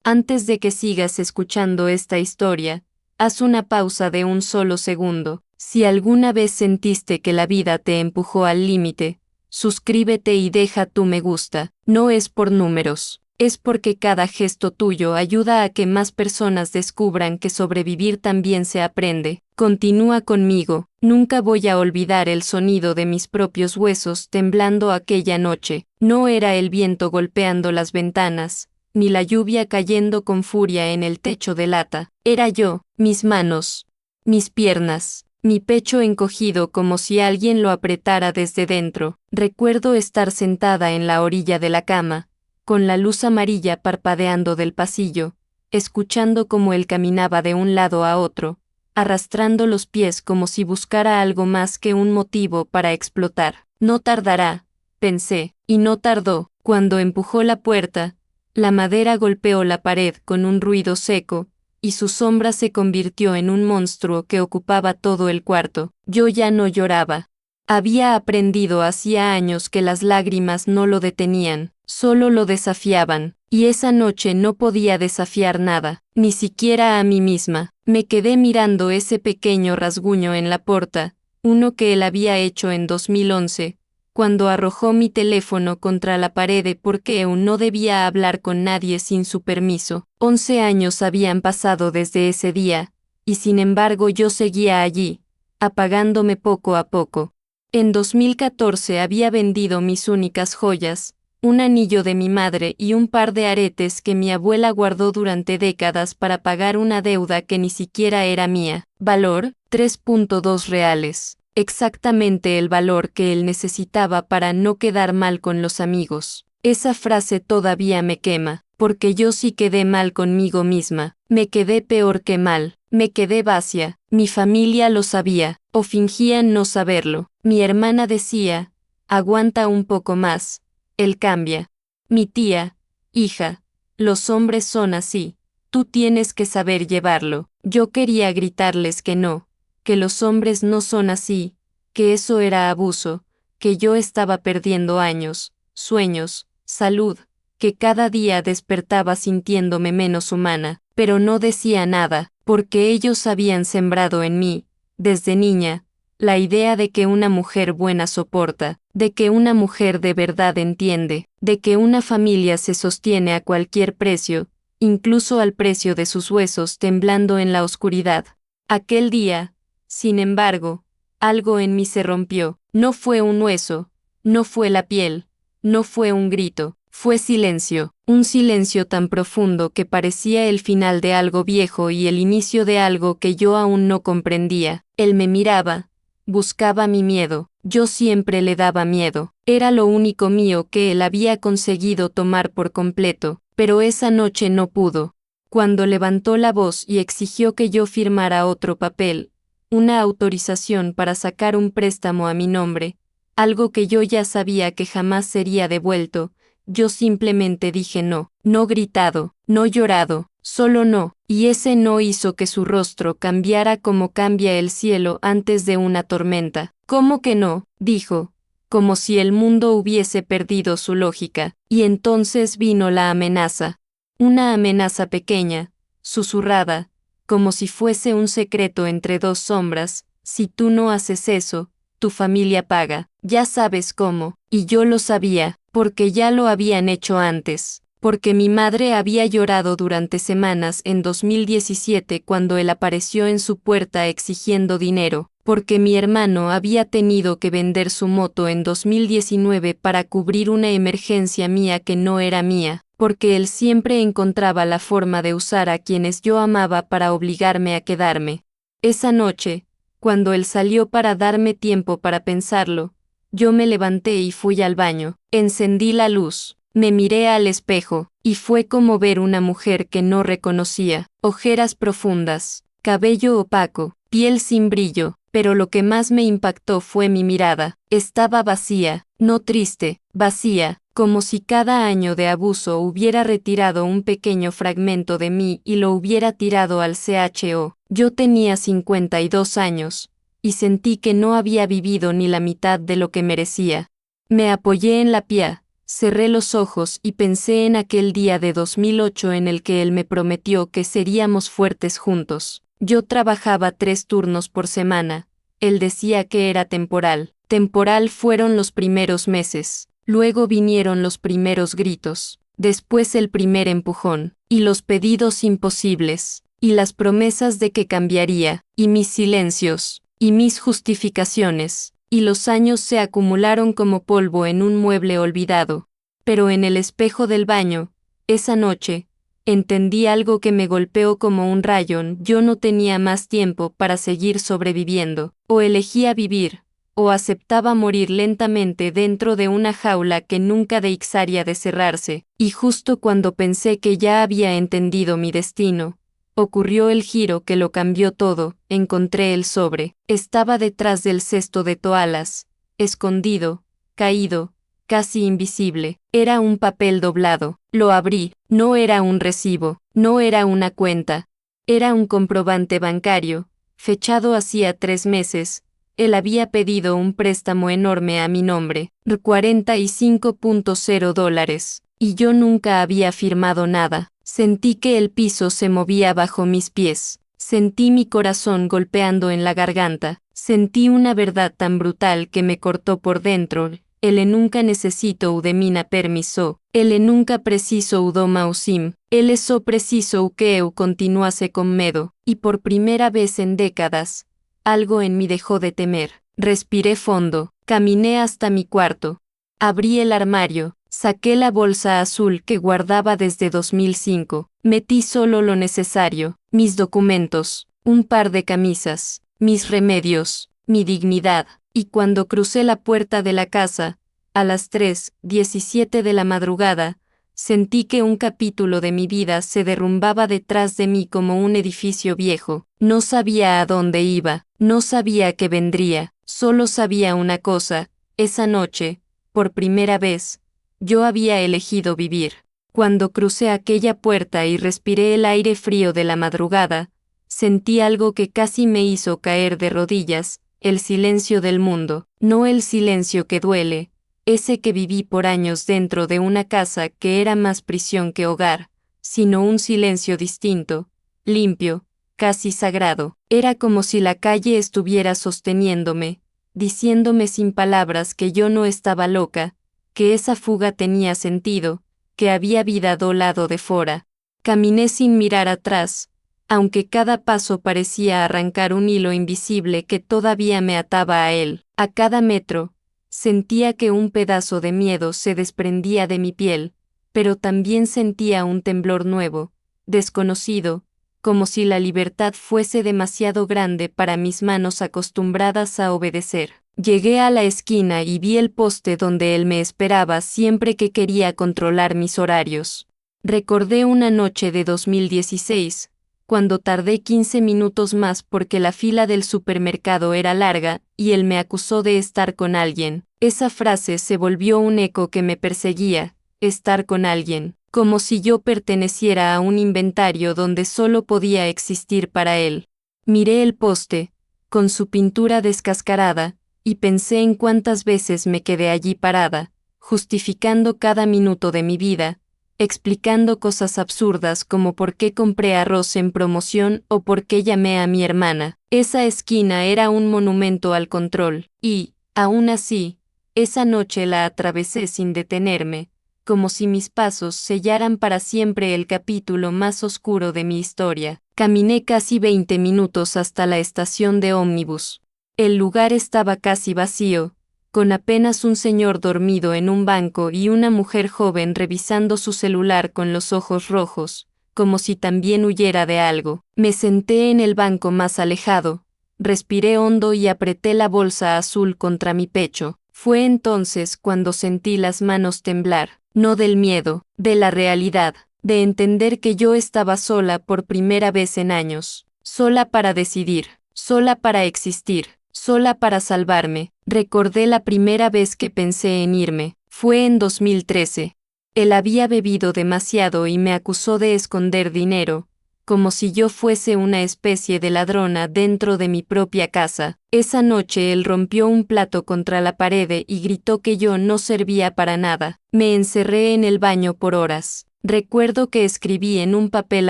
Antes de que sigas escuchando esta historia, haz una pausa de un solo segundo. Si alguna vez sentiste que la vida te empujó al límite, suscríbete y deja tu me gusta. No es por números, es porque cada gesto tuyo ayuda a que más personas descubran que sobrevivir también se aprende. Continúa conmigo, nunca voy a olvidar el sonido de mis propios huesos temblando aquella noche. No era el viento golpeando las ventanas, ni la lluvia cayendo con furia en el techo de lata. Era yo, mis manos, mis piernas, mi pecho encogido como si alguien lo apretara desde dentro. Recuerdo estar sentada en la orilla de la cama, con la luz amarilla parpadeando del pasillo, escuchando cómo él caminaba de un lado a otro, arrastrando los pies como si buscara algo más que un motivo para explotar. No tardará, pensé, y no tardó. Cuando empujó la puerta, la madera golpeó la pared con un ruido seco, y su sombra se convirtió en un monstruo que ocupaba todo el cuarto. Yo ya no lloraba. Había aprendido hacía años que las lágrimas no lo detenían, solo lo desafiaban, y esa noche no podía desafiar nada, ni siquiera a mí misma. Me quedé mirando ese pequeño rasguño en la puerta, uno que él había hecho en 2011, cuando arrojó mi teléfono contra la pared porque aún no debía hablar con nadie sin su permiso. 11 años habían pasado desde ese día, y sin embargo yo seguía allí, apagándome poco a poco. En 2014 había vendido mis únicas joyas, un anillo de mi madre y un par de aretes que mi abuela guardó durante décadas para pagar una deuda que ni siquiera era mía. Valor, 3.2 reales. Exactamente el valor que él necesitaba para no quedar mal con los amigos. Esa frase todavía me quema, porque yo sí quedé mal conmigo misma. Me quedé peor que mal, me quedé vacía. Mi familia lo sabía, o fingían no saberlo. Mi hermana decía, aguanta un poco más, él cambia. Mi tía, hija, los hombres son así, tú tienes que saber llevarlo. Yo quería gritarles que no, que los hombres no son así, que eso era abuso, que yo estaba perdiendo años, sueños, salud, que cada día despertaba sintiéndome menos humana, pero no decía nada, porque ellos habían sembrado en mí, desde niña, la idea de que una mujer buena soporta, de que una mujer de verdad entiende, de que una familia se sostiene a cualquier precio, incluso al precio de sus huesos temblando en la oscuridad. Aquel día, sin embargo, algo en mí se rompió. No fue un hueso, no fue la piel, no fue un grito, fue silencio, un silencio tan profundo que parecía el final de algo viejo y el inicio de algo que yo aún no comprendía. Él me miraba, buscaba mi miedo, yo siempre le daba miedo, era lo único mío que él había conseguido tomar por completo, pero esa noche no pudo. Cuando levantó la voz y exigió que yo firmara otro papel, una autorización para sacar un préstamo a mi nombre, algo que yo ya sabía que jamás sería devuelto, yo simplemente dije no, no gritado, no llorado, solo no, y ese no hizo que su rostro cambiara como cambia el cielo antes de una tormenta. ¿Cómo que no?, dijo, como si el mundo hubiese perdido su lógica, y entonces vino la amenaza. Una amenaza pequeña, susurrada, como si fuese un secreto entre dos sombras. Si tú no haces eso, tu familia paga. Ya sabes cómo, y yo lo sabía, porque ya lo habían hecho antes. Porque mi madre había llorado durante semanas en 2017 cuando él apareció en su puerta exigiendo dinero. Porque mi hermano había tenido que vender su moto en 2019 para cubrir una emergencia mía que no era mía. Porque él siempre encontraba la forma de usar a quienes yo amaba para obligarme a quedarme. Esa noche, cuando él salió para darme tiempo para pensarlo, yo me levanté y fui al baño, encendí la luz, me miré al espejo, y fue como ver una mujer que no reconocía, ojeras profundas, cabello opaco, piel sin brillo, pero lo que más me impactó fue mi mirada. Estaba vacía, no triste, vacía, como si cada año de abuso hubiera retirado un pequeño fragmento de mí y lo hubiera tirado al CHO. Yo tenía 52 años, y sentí que no había vivido ni la mitad de lo que merecía. Me apoyé en la pía, Cerré los ojos y pensé en aquel día de 2008 en el que él me prometió que seríamos fuertes juntos. Yo trabajaba 3 turnos por semana. Él decía que era temporal. Temporal fueron los primeros meses. Luego vinieron los primeros gritos. Después el primer empujón. Y los pedidos imposibles. Y las promesas de que cambiaría. Y mis silencios. Y mis justificaciones. Y los años se acumularon como polvo en un mueble olvidado. Pero en el espejo del baño, esa noche, entendí algo que me golpeó como un rayón. Yo no tenía más tiempo para seguir sobreviviendo. O elegía vivir, o aceptaba morir lentamente dentro de una jaula que nunca deixaría de cerrarse. Y justo cuando pensé que ya había entendido mi destino, ocurrió el giro que lo cambió todo. Encontré el sobre. Estaba detrás del cesto de toallas, escondido, caído, casi invisible. Era un papel doblado. Lo abrí. No era un recibo, no era una cuenta. Era un comprobante bancario, fechado hacía 3 meses. Él había pedido un préstamo enorme a mi nombre, $45.0, y yo nunca había firmado nada. Sentí que el piso se movía bajo mis pies. Sentí mi corazón golpeando en la garganta. Sentí una verdad tan brutal que me cortó por dentro. Ele nunca necesito de mina permiso. Ele nunca preciso do mausim. Ele só preciso que eu continuase con medo. Y por primera vez en décadas, algo en mí dejó de temer. Respiré fondo. Caminé hasta mi cuarto. Abrí el armario. Saqué la bolsa azul que guardaba desde 2005. Metí solo lo necesario, mis documentos, un par de camisas, mis remedios, mi dignidad. Y cuando crucé la puerta de la casa, a las 3:17 de la madrugada, sentí que un capítulo de mi vida se derrumbaba detrás de mí como un edificio viejo. No sabía a dónde iba, no sabía qué vendría, solo sabía una cosa: esa noche, por primera vez, yo había elegido vivir. Cuando crucé aquella puerta y respiré el aire frío de la madrugada, sentí algo que casi me hizo caer de rodillas: el silencio del mundo. No el silencio que duele, ese que viví por años dentro de una casa que era más prisión que hogar, sino un silencio distinto, limpio, casi sagrado. Era como si la calle estuviera sosteniéndome, diciéndome sin palabras que yo no estaba loca, que esa fuga tenía sentido, que había vida do lado de fora. Caminé sin mirar atrás, aunque cada paso parecía arrancar un hilo invisible que todavía me ataba a él. A cada metro, sentía que un pedazo de miedo se desprendía de mi piel, pero también sentía un temblor nuevo, desconocido, como si la libertad fuese demasiado grande para mis manos acostumbradas a obedecer. Llegué a la esquina y vi el poste donde él me esperaba siempre que quería controlar mis horarios. Recordé una noche de 2016, cuando tardé 15 minutos más porque la fila del supermercado era larga, y él me acusó de estar con alguien. Esa frase se volvió un eco que me perseguía: estar con alguien, como si yo perteneciera a un inventario donde solo podía existir para él. Miré el poste, con su pintura descascarada, y pensé en cuántas veces me quedé allí parada, justificando cada minuto de mi vida, explicando cosas absurdas como por qué compré arroz en promoción o por qué llamé a mi hermana. Esa esquina era un monumento al control, y, aún así, esa noche la atravesé sin detenerme, como si mis pasos sellaran para siempre el capítulo más oscuro de mi historia. Caminé casi 20 minutos hasta la estación de ómnibus. El lugar estaba casi vacío, con apenas un señor dormido en un banco y una mujer joven revisando su celular con los ojos rojos, como si también huyera de algo. Me senté en el banco más alejado, respiré hondo y apreté la bolsa azul contra mi pecho. Fue entonces cuando sentí las manos temblar, no del miedo, de la realidad, de entender que yo estaba sola por primera vez en años, sola para decidir, sola para existir, sola para salvarme. Recordé la primera vez que pensé en irme, fue en 2013. Él había bebido demasiado y me acusó de esconder dinero, como si yo fuese una especie de ladrona dentro de mi propia casa. Esa noche él rompió un plato contra la pared y gritó que yo no servía para nada. Me encerré en el baño por horas. Recuerdo que escribí en un papel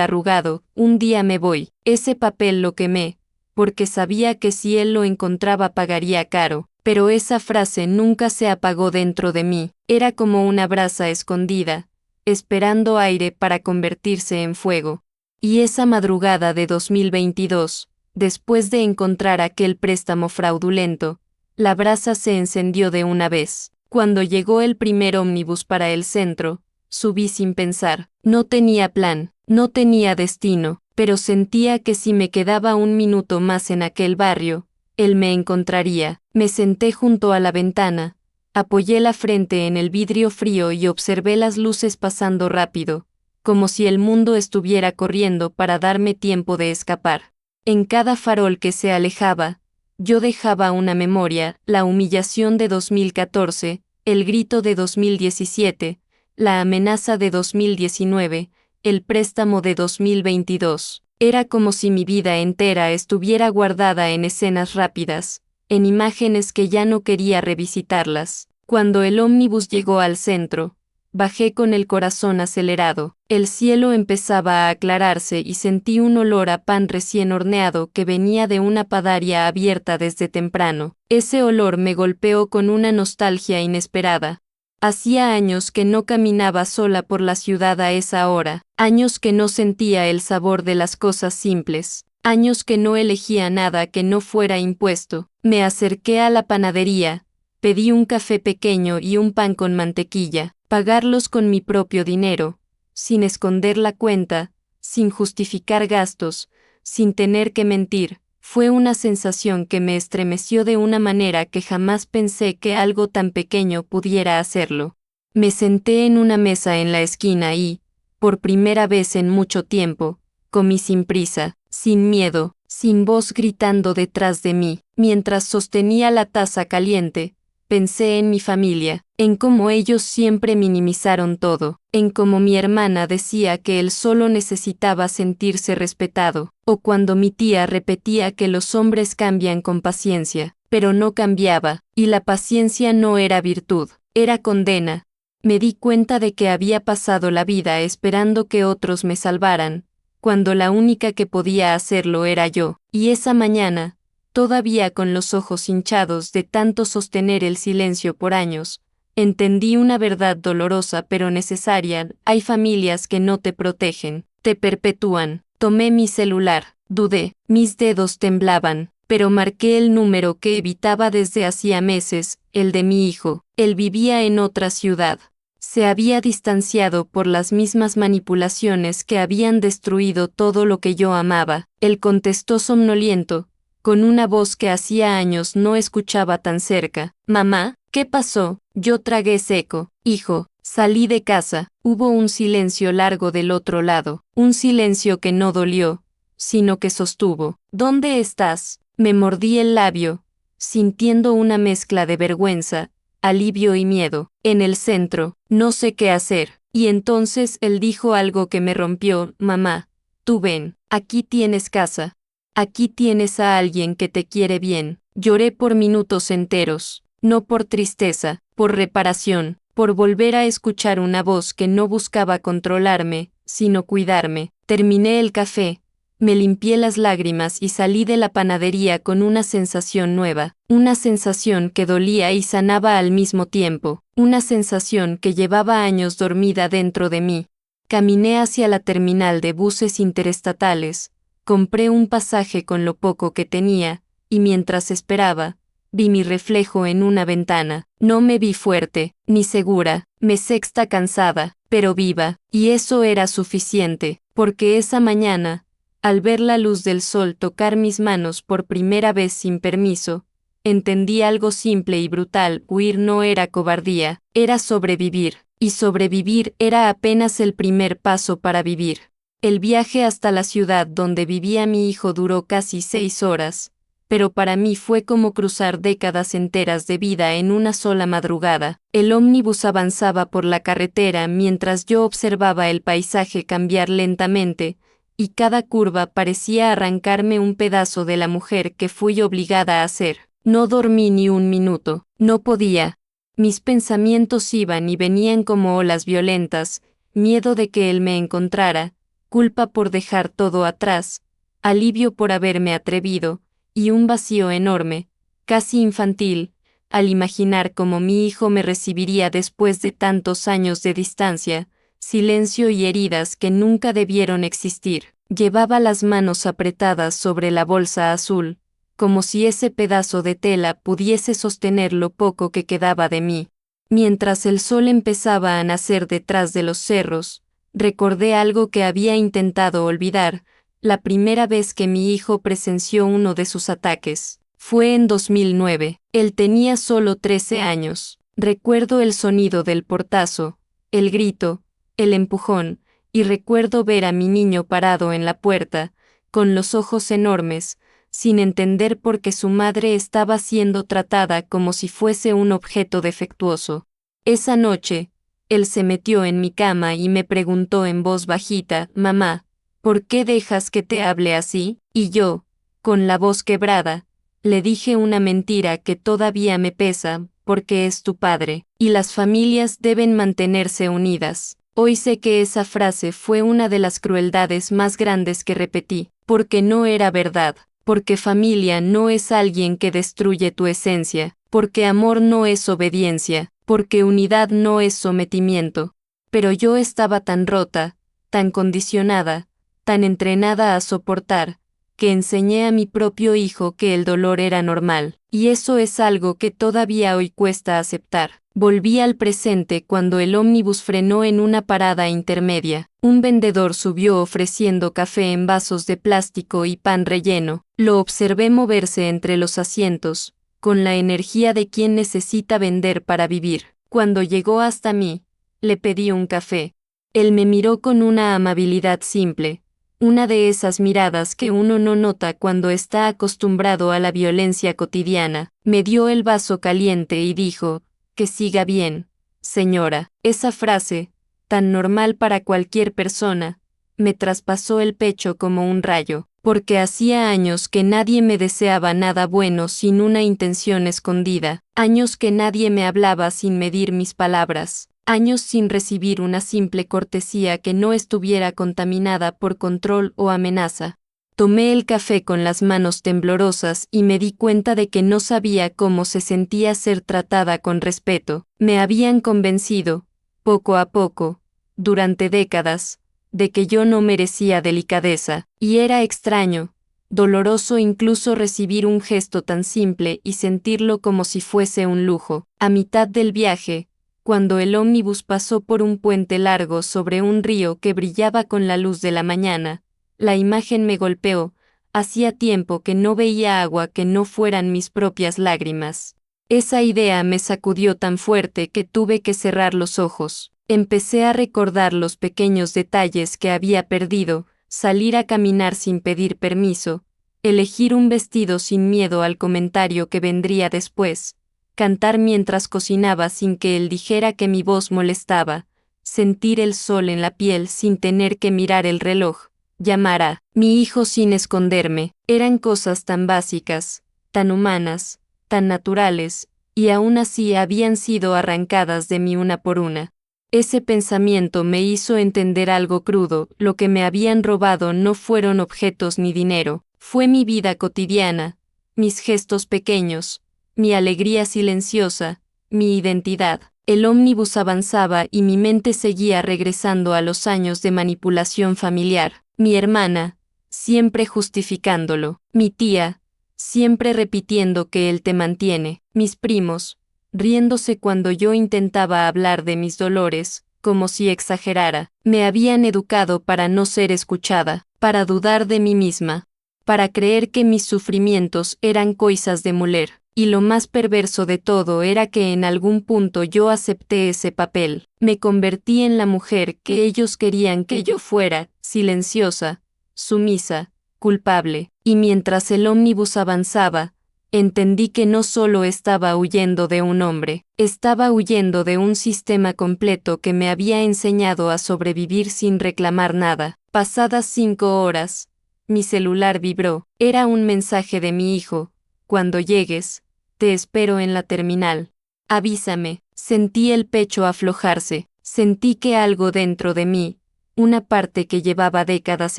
arrugado, un día me voy. Ese papel lo quemé, porque sabía que si él lo encontraba pagaría caro. Pero esa frase nunca se apagó dentro de mí. Era como una brasa escondida, esperando aire para convertirse en fuego. Y esa madrugada de 2022, después de encontrar aquel préstamo fraudulento, la brasa se encendió de una vez. Cuando llegó el primer ómnibus para el centro, subí sin pensar. No tenía plan, no tenía destino, pero sentía que si me quedaba un minuto más en aquel barrio, él me encontraría. Me senté junto a la ventana, apoyé la frente en el vidrio frío y observé las luces pasando rápido, como si el mundo estuviera corriendo para darme tiempo de escapar. En cada farol que se alejaba, yo dejaba una memoria, la humillación de 2014, el grito de 2017, la amenaza de 2019, el préstamo de 2022. Era como si mi vida entera estuviera guardada en escenas rápidas, en imágenes que ya no quería revisitarlas. Cuando el ómnibus llegó al centro, bajé con el corazón acelerado. El cielo empezaba a aclararse y sentí un olor a pan recién horneado que venía de una padaria abierta desde temprano. Ese olor me golpeó con una nostalgia inesperada. Hacía años que no caminaba sola por la ciudad a esa hora, años que no sentía el sabor de las cosas simples, años que no elegía nada que no fuera impuesto. Me acerqué a la panadería, pedí un café pequeño y un pan con mantequilla, pagarlos con mi propio dinero, sin esconder la cuenta, sin justificar gastos, sin tener que mentir. Fue una sensación que me estremeció de una manera que jamás pensé que algo tan pequeño pudiera hacerlo. Me senté en una mesa en la esquina y, por primera vez en mucho tiempo, comí sin prisa, sin miedo, sin voz gritando detrás de mí. Mientras sostenía la taza caliente, pensé en mi familia, en cómo ellos siempre minimizaron todo, en cómo mi hermana decía que él solo necesitaba sentirse respetado, o cuando mi tía repetía que los hombres cambian con paciencia, pero no cambiaba, y la paciencia no era virtud, era condena. Me di cuenta de que había pasado la vida esperando que otros me salvaran, cuando la única que podía hacerlo era yo, y esa mañana, todavía con los ojos hinchados de tanto sostener el silencio por años, entendí una verdad dolorosa pero necesaria: hay familias que no te protegen, te perpetúan. Tomé mi celular, dudé, mis dedos temblaban, pero marqué el número que evitaba desde hacía meses, el de mi hijo. Él vivía en otra ciudad. Se había distanciado por las mismas manipulaciones que habían destruido todo lo que yo amaba. Él contestó somnoliento, con una voz que hacía años no escuchaba tan cerca. «Mamá, ¿qué pasó?». Yo tragué seco. «Hijo, salí de casa». Hubo un silencio largo del otro lado, un silencio que no dolió, sino que sostuvo. «¿Dónde estás?». Me mordí el labio, sintiendo una mezcla de vergüenza, alivio y miedo. «En el centro, no sé qué hacer». Y entonces él dijo algo que me rompió. «Mamá, tú ven, aquí tienes casa. Aquí tienes a alguien que te quiere bien». Lloré por minutos enteros, no por tristeza, por reparación, por volver a escuchar una voz que no buscaba controlarme, sino cuidarme. Terminé el café, me limpié las lágrimas y salí de la panadería con una sensación nueva, una sensación que dolía y sanaba al mismo tiempo, una sensación que llevaba años dormida dentro de mí. Caminé hacia la terminal de buses interestatales, compré un pasaje con lo poco que tenía, y mientras esperaba, vi mi reflejo en una ventana. No me vi fuerte, ni segura, me sexta cansada, pero viva, y eso era suficiente, porque esa mañana, al ver la luz del sol tocar mis manos por primera vez sin permiso, entendí algo simple y brutal: huir no era cobardía, era sobrevivir, y sobrevivir era apenas el primer paso para vivir. El viaje hasta la ciudad donde vivía mi hijo duró casi 6 horas, pero para mí fue como cruzar décadas enteras de vida en una sola madrugada. El ómnibus avanzaba por la carretera mientras yo observaba el paisaje cambiar lentamente, y cada curva parecía arrancarme un pedazo de la mujer que fui obligada a ser. No dormí ni un minuto, no podía. Mis pensamientos iban y venían como olas violentas, miedo de que él me encontrara, culpa por dejar todo atrás, alivio por haberme atrevido, y un vacío enorme, casi infantil, al imaginar cómo mi hijo me recibiría después de tantos años de distancia, silencio y heridas que nunca debieron existir. Llevaba las manos apretadas sobre la bolsa azul, como si ese pedazo de tela pudiese sostener lo poco que quedaba de mí. Mientras el sol empezaba a nacer detrás de los cerros, recordé algo que había intentado olvidar, la primera vez que mi hijo presenció uno de sus ataques. Fue en 2009. Él tenía solo 13 años. Recuerdo el sonido del portazo, el grito, el empujón, y recuerdo ver a mi niño parado en la puerta, con los ojos enormes, sin entender por qué su madre estaba siendo tratada como si fuese un objeto defectuoso. Esa noche, él se metió en mi cama y me preguntó en voz bajita, «Mamá, ¿por qué dejas que te hable así?» Y yo, con la voz quebrada, le dije una mentira que todavía me pesa, porque es tu padre, y las familias deben mantenerse unidas. Hoy sé que esa frase fue una de las crueldades más grandes que repetí, porque no era verdad, porque familia no es alguien que destruye tu esencia, porque amor no es obediencia, porque unidad no es sometimiento. Pero yo estaba tan rota, tan condicionada, tan entrenada a soportar, que enseñé a mi propio hijo que el dolor era normal, y eso es algo que todavía hoy cuesta aceptar. Volví al presente cuando el ómnibus frenó en una parada intermedia. Un vendedor subió ofreciendo café en vasos de plástico y pan relleno. Lo observé moverse entre los asientos, con la energía de quien necesita vender para vivir. Cuando llegó hasta mí, le pedí un café. Él me miró con una amabilidad simple, una de esas miradas que uno no nota cuando está acostumbrado a la violencia cotidiana. Me dio el vaso caliente y dijo, «Que siga bien, señora». Esa frase, tan normal para cualquier persona, me traspasó el pecho como un rayo, porque hacía años que nadie me deseaba nada bueno sin una intención escondida, años que nadie me hablaba sin medir mis palabras, años sin recibir una simple cortesía que no estuviera contaminada por control o amenaza. Tomé el café con las manos temblorosas y me di cuenta de que no sabía cómo se sentía ser tratada con respeto. Me habían convencido, poco a poco, durante décadas, de que yo no merecía delicadeza, y era extraño, doloroso incluso recibir un gesto tan simple y sentirlo como si fuese un lujo. A mitad del viaje, cuando el ómnibus pasó por un puente largo sobre un río que brillaba con la luz de la mañana, la imagen me golpeó. Hacía tiempo que no veía agua que no fueran mis propias lágrimas. Esa idea me sacudió tan fuerte que tuve que cerrar los ojos. Empecé a recordar los pequeños detalles que había perdido, salir a caminar sin pedir permiso, elegir un vestido sin miedo al comentario que vendría después, cantar mientras cocinaba sin que él dijera que mi voz molestaba, sentir el sol en la piel sin tener que mirar el reloj, llamar a mi hijo sin esconderme. Eran cosas tan básicas, tan humanas, tan naturales, y aún así habían sido arrancadas de mí una por una. Ese pensamiento me hizo entender algo crudo: lo que me habían robado no fueron objetos ni dinero, fue mi vida cotidiana, mis gestos pequeños, mi alegría silenciosa, mi identidad. El ómnibus avanzaba y mi mente seguía regresando a los años de manipulación familiar. Mi hermana, siempre justificándolo. Mi tía, siempre repitiendo que él te mantiene. Mis primos, riéndose cuando yo intentaba hablar de mis dolores, como si exagerara. Me habían educado para no ser escuchada, para dudar de mí misma, para creer que mis sufrimientos eran cosas de mujer. Y lo más perverso de todo era que en algún punto yo acepté ese papel. Me convertí en la mujer que ellos querían que yo fuera, silenciosa, sumisa, culpable. Y mientras el ómnibus avanzaba, entendí que no solo estaba huyendo de un hombre, estaba huyendo de un sistema completo que me había enseñado a sobrevivir sin reclamar nada. Pasadas 5 horas, mi celular vibró. Era un mensaje de mi hijo. Cuando llegues, te espero en la terminal. Avísame. Sentí el pecho aflojarse. Sentí que algo dentro de mí, una parte que llevaba décadas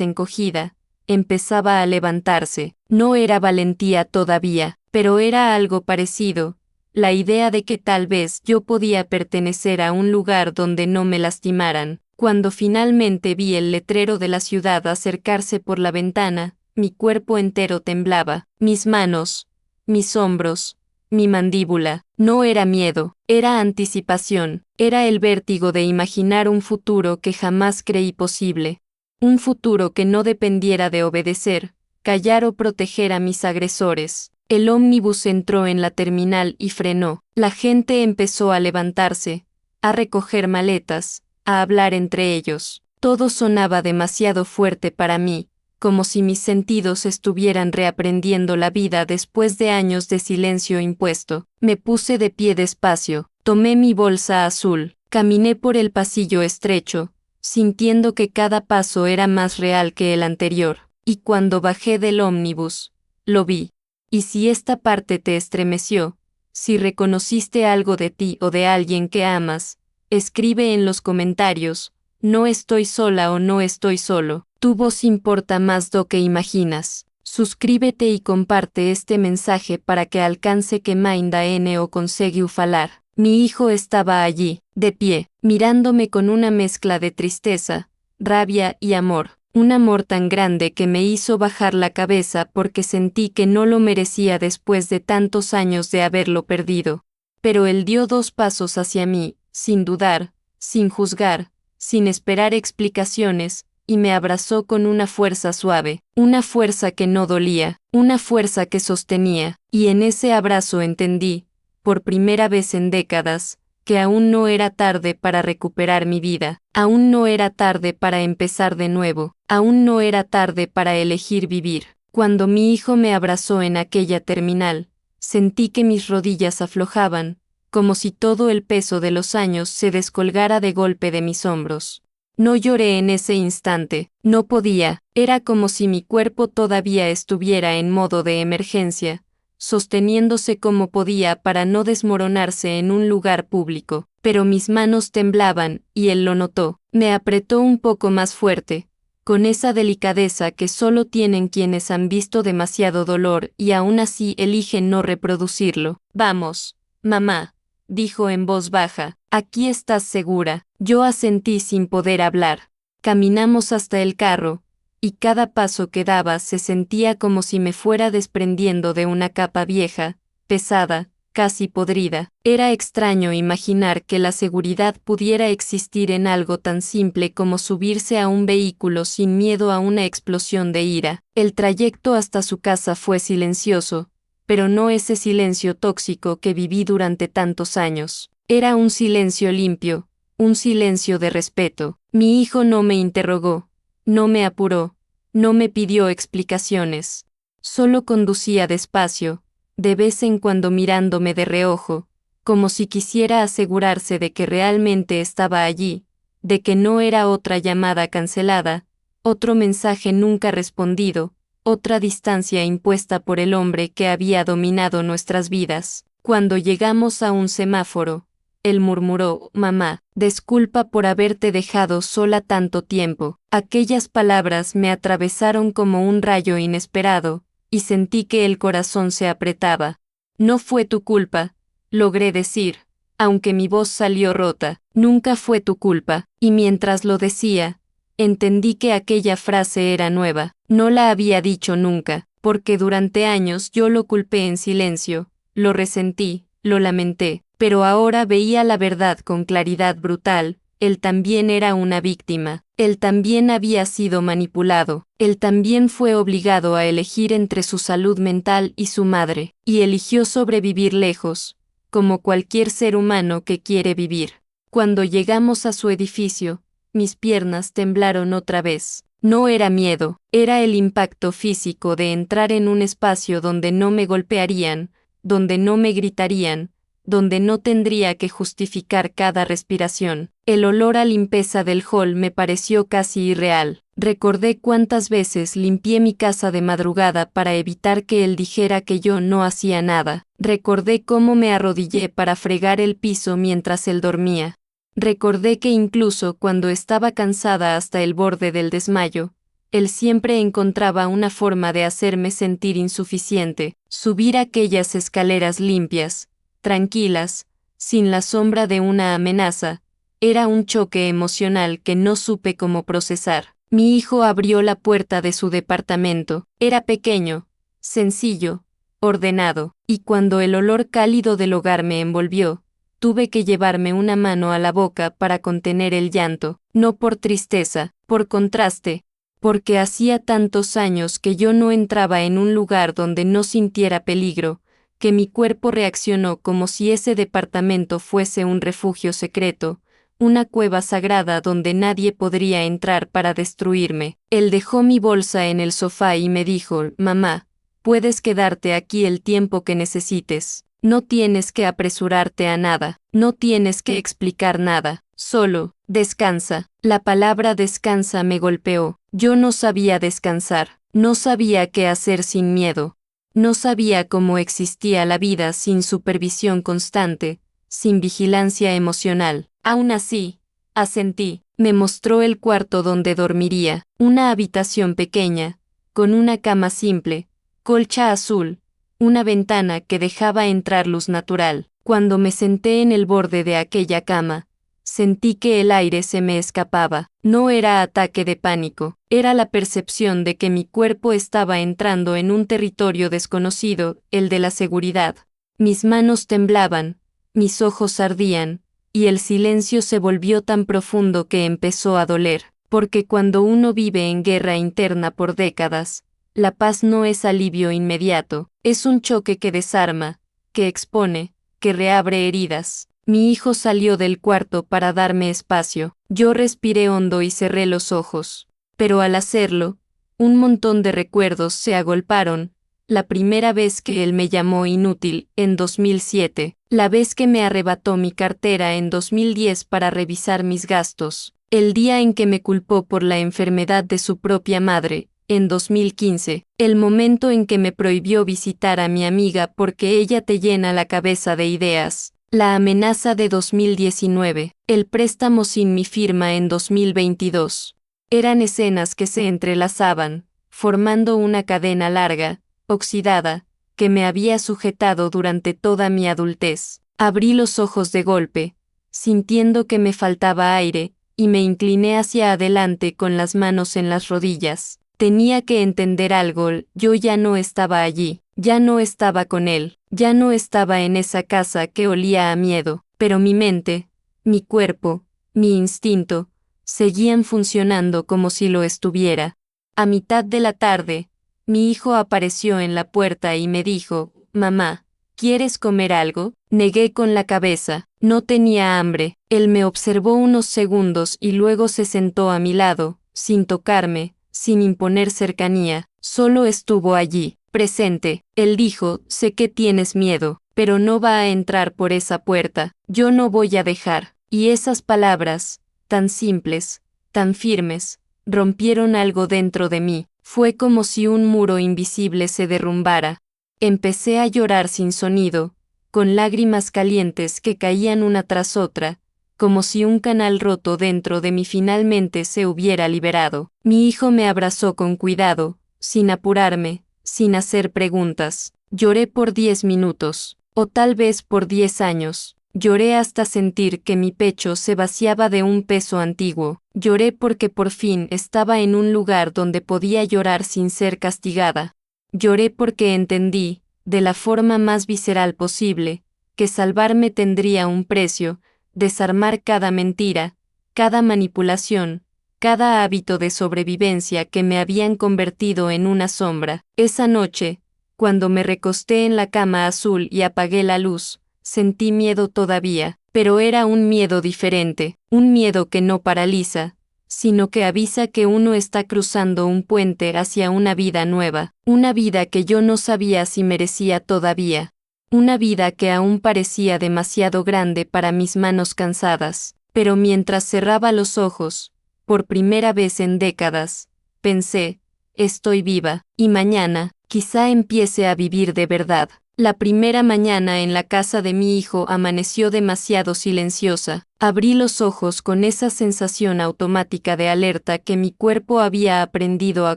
encogida, empezaba a levantarse. No era valentía todavía, pero era algo parecido. La idea de que tal vez yo podía pertenecer a un lugar donde no me lastimaran. Cuando finalmente vi el letrero de la ciudad acercarse por la ventana, mi cuerpo entero temblaba, mis manos, mis hombros, mi mandíbula. No era miedo, era anticipación, era el vértigo de imaginar un futuro que jamás creí posible. Un futuro que no dependiera de obedecer, callar o proteger a mis agresores. El ómnibus entró en la terminal y frenó. La gente empezó a levantarse, a recoger maletas, a hablar entre ellos. Todo sonaba demasiado fuerte para mí, como si mis sentidos estuvieran reaprendiendo la vida después de años de silencio impuesto. Me puse de pie despacio, tomé mi bolsa azul, caminé por el pasillo estrecho, sintiendo que cada paso era más real que el anterior, y cuando bajé del ómnibus, lo vi. Y si esta parte te estremeció, si reconociste algo de ti o de alguien que amas, escribe en los comentarios, no estoy sola o no estoy solo, tu voz importa más do que imaginas. Suscríbete y comparte este mensaje para que alcance que Mainda N o consegue falar. Mi hijo estaba allí, de pie, mirándome con una mezcla de tristeza, rabia y amor. Un amor tan grande que me hizo bajar la cabeza porque sentí que no lo merecía después de tantos años de haberlo perdido. Pero él dio 2 pasos hacia mí, sin dudar, sin juzgar, sin esperar explicaciones, y me abrazó con una fuerza suave, una fuerza que no dolía, una fuerza que sostenía, y en ese abrazo entendí, por primera vez en décadas, que aún no era tarde para recuperar mi vida, aún no era tarde para empezar de nuevo, aún no era tarde para elegir vivir. Cuando mi hijo me abrazó en aquella terminal, sentí que mis rodillas aflojaban, como si todo el peso de los años se descolgara de golpe de mis hombros. No lloré en ese instante, no podía, era como si mi cuerpo todavía estuviera en modo de emergencia, sosteniéndose como podía para no desmoronarse en un lugar público, pero mis manos temblaban, y él lo notó. Me apretó un poco más fuerte, con esa delicadeza que solo tienen quienes han visto demasiado dolor y aún así eligen no reproducirlo. Vamos, mamá, dijo en voz baja, aquí estás segura. Yo asentí sin poder hablar. Caminamos hasta el carro, y cada paso que daba se sentía como si me fuera desprendiendo de una capa vieja, pesada, casi podrida. Era extraño imaginar que la seguridad pudiera existir en algo tan simple como subirse a un vehículo sin miedo a una explosión de ira. El trayecto hasta su casa fue silencioso, pero no ese silencio tóxico que viví durante tantos años. Era un silencio limpio, un silencio de respeto. Mi hijo no me interrogó, no me apuró, no me pidió explicaciones. Solo conducía despacio, de vez en cuando mirándome de reojo, como si quisiera asegurarse de que realmente estaba allí, de que no era otra llamada cancelada, otro mensaje nunca respondido, otra distancia impuesta por el hombre que había dominado nuestras vidas. Cuando llegamos a un semáforo, él murmuró, mamá, disculpa por haberte dejado sola tanto tiempo. Aquellas palabras me atravesaron como un rayo inesperado, y sentí que el corazón se apretaba. No fue tu culpa, logré decir, aunque mi voz salió rota, nunca fue tu culpa, y mientras lo decía, entendí que aquella frase era nueva, no la había dicho nunca, porque durante años yo lo culpé en silencio, lo resentí, lo lamenté. Pero ahora veía la verdad con claridad brutal, él también era una víctima, él también había sido manipulado, él también fue obligado a elegir entre su salud mental y su madre, y eligió sobrevivir lejos, como cualquier ser humano que quiere vivir. Cuando llegamos a su edificio, mis piernas temblaron otra vez. No era miedo, era el impacto físico de entrar en un espacio donde no me golpearían, donde no me gritarían, donde no tendría que justificar cada respiración. El olor a limpieza del hall me pareció casi irreal. Recordé cuántas veces limpié mi casa de madrugada para evitar que él dijera que yo no hacía nada. Recordé cómo me arrodillé para fregar el piso mientras él dormía. Recordé que incluso cuando estaba cansada hasta el borde del desmayo, él siempre encontraba una forma de hacerme sentir insuficiente. Subir aquellas escaleras limpias, tranquilas, sin la sombra de una amenaza, era un choque emocional que no supe cómo procesar. Mi hijo abrió la puerta de su departamento. Era pequeño, sencillo, ordenado, y cuando el olor cálido del hogar me envolvió, tuve que llevarme una mano a la boca para contener el llanto, no por tristeza, por contraste, porque hacía tantos años que yo no entraba en un lugar donde no sintiera peligro, que mi cuerpo reaccionó como si ese departamento fuese un refugio secreto, una cueva sagrada donde nadie podría entrar para destruirme. Él dejó mi bolsa en el sofá y me dijo, «Mamá, puedes quedarte aquí el tiempo que necesites. No tienes que apresurarte a nada, no tienes que explicar nada, solo, descansa». La palabra descansa me golpeó. Yo no sabía descansar, no sabía qué hacer sin miedo. No sabía cómo existía la vida sin supervisión constante, sin vigilancia emocional. Aún así, asentí. Me mostró el cuarto donde dormiría, una habitación pequeña, con una cama simple, colcha azul, una ventana que dejaba entrar luz natural. Cuando me senté en el borde de aquella cama, sentí que el aire se me escapaba. No era ataque de pánico, era la percepción de que mi cuerpo estaba entrando en un territorio desconocido, el de la seguridad. Mis manos temblaban, mis ojos ardían, y el silencio se volvió tan profundo que empezó a doler, porque cuando uno vive en guerra interna por décadas, la paz no es alivio inmediato, es un choque que desarma, que expone, que reabre heridas. Mi hijo salió del cuarto para darme espacio. Yo respiré hondo y cerré los ojos. Pero al hacerlo, un montón de recuerdos se agolparon. La primera vez que él me llamó inútil, en 2007. La vez que me arrebató mi cartera en 2010 para revisar mis gastos. El día en que me culpó por la enfermedad de su propia madre, en 2015. El momento en que me prohibió visitar a mi amiga porque ella te llena la cabeza de ideas. La amenaza de 2019, el préstamo sin mi firma en 2022. Eran escenas que se entrelazaban, formando una cadena larga, oxidada, que me había sujetado durante toda mi adultez. Abrí los ojos de golpe, sintiendo que me faltaba aire, y me incliné hacia adelante con las manos en las rodillas. Tenía que entender algo, yo ya no estaba allí, ya no estaba con él, ya no estaba en esa casa que olía a miedo, pero mi mente, mi cuerpo, mi instinto, seguían funcionando como si lo estuviera. A mitad de la tarde, mi hijo apareció en la puerta y me dijo, «Mamá, ¿quieres comer algo?». Negué con la cabeza, no tenía hambre. Él me observó unos segundos y luego se sentó a mi lado, sin tocarme, sin imponer cercanía, solo estuvo allí, presente. Él dijo, «Sé que tienes miedo, pero no va a entrar por esa puerta, yo no voy a dejar». Y esas palabras, tan simples, tan firmes, rompieron algo dentro de mí. Fue como si un muro invisible se derrumbara. Empecé a llorar sin sonido, con lágrimas calientes que caían una tras otra, como si un canal roto dentro de mí finalmente se hubiera liberado. Mi hijo me abrazó con cuidado, sin apurarme, sin hacer preguntas. Lloré por 10 minutos, o tal vez por 10 años. Lloré hasta sentir que mi pecho se vaciaba de un peso antiguo. Lloré porque por fin estaba en un lugar donde podía llorar sin ser castigada. Lloré porque entendí, de la forma más visceral posible, que salvarme tendría un precio, desarmar cada mentira, cada manipulación, cada hábito de sobrevivencia que me habían convertido en una sombra. Esa noche, cuando me recosté en la cama azul y apagué la luz, sentí miedo todavía, pero era un miedo diferente, un miedo que no paraliza, sino que avisa que uno está cruzando un puente hacia una vida nueva, una vida que yo no sabía si merecía todavía, una vida que aún parecía demasiado grande para mis manos cansadas, pero mientras cerraba los ojos, por primera vez en décadas, pensé, estoy viva, y mañana, quizá empiece a vivir de verdad. La primera mañana en la casa de mi hijo amaneció demasiado silenciosa. Abrí los ojos con esa sensación automática de alerta que mi cuerpo había aprendido a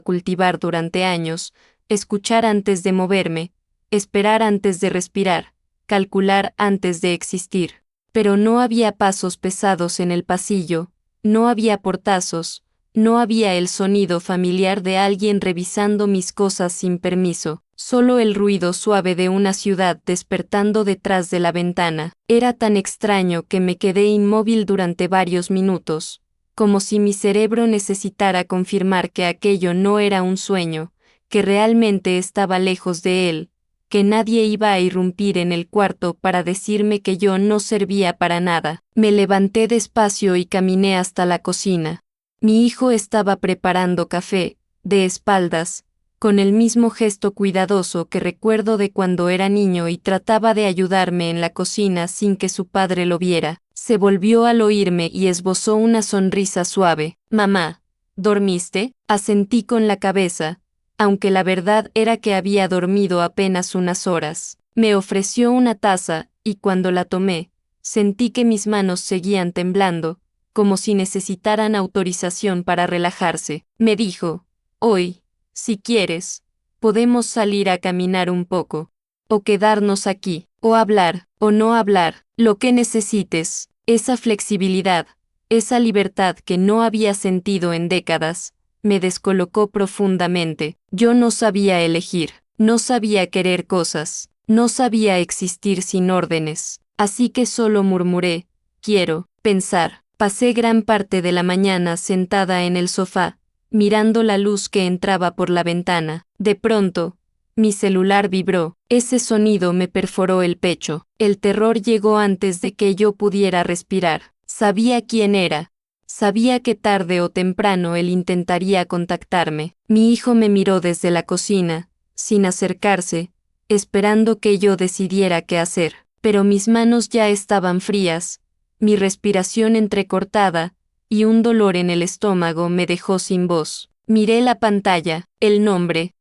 cultivar durante años, escuchar antes de moverme, esperar antes de respirar, calcular antes de existir. Pero no había pasos pesados en el pasillo, no había portazos, no había el sonido familiar de alguien revisando mis cosas sin permiso. Solo el ruido suave de una ciudad despertando detrás de la ventana. Era tan extraño que me quedé inmóvil durante varios minutos, como si mi cerebro necesitara confirmar que aquello no era un sueño, que realmente estaba lejos de él, que nadie iba a irrumpir en el cuarto para decirme que yo no servía para nada. Me levanté despacio y caminé hasta la cocina. Mi hijo estaba preparando café, de espaldas, con el mismo gesto cuidadoso que recuerdo de cuando era niño y trataba de ayudarme en la cocina sin que su padre lo viera. Se volvió al oírme y esbozó una sonrisa suave. «Mamá, ¿dormiste?», asentí con la cabeza, aunque la verdad era que había dormido apenas unas horas. Me ofreció una taza, y cuando la tomé, sentí que mis manos seguían temblando, como si necesitaran autorización para relajarse. Me dijo, «Hoy, si quieres, podemos salir a caminar un poco, o quedarnos aquí, o hablar, o no hablar, lo que necesites». Esa flexibilidad, esa libertad que no había sentido en décadas, me descolocó profundamente. Yo no sabía elegir, no sabía querer cosas, no sabía existir sin órdenes, así que solo murmuré, «Quiero pensar». Pasé gran parte de la mañana sentada en el sofá, mirando la luz que entraba por la ventana. De pronto, mi celular vibró. Ese sonido me perforó el pecho. El terror llegó antes de que yo pudiera respirar. Sabía quién era. Sabía que tarde o temprano él intentaría contactarme. Mi hijo me miró desde la cocina, sin acercarse, esperando que yo decidiera qué hacer. Pero mis manos ya estaban frías, mi respiración entrecortada, y un dolor en el estómago me dejó sin voz. Miré la pantalla, el nombre,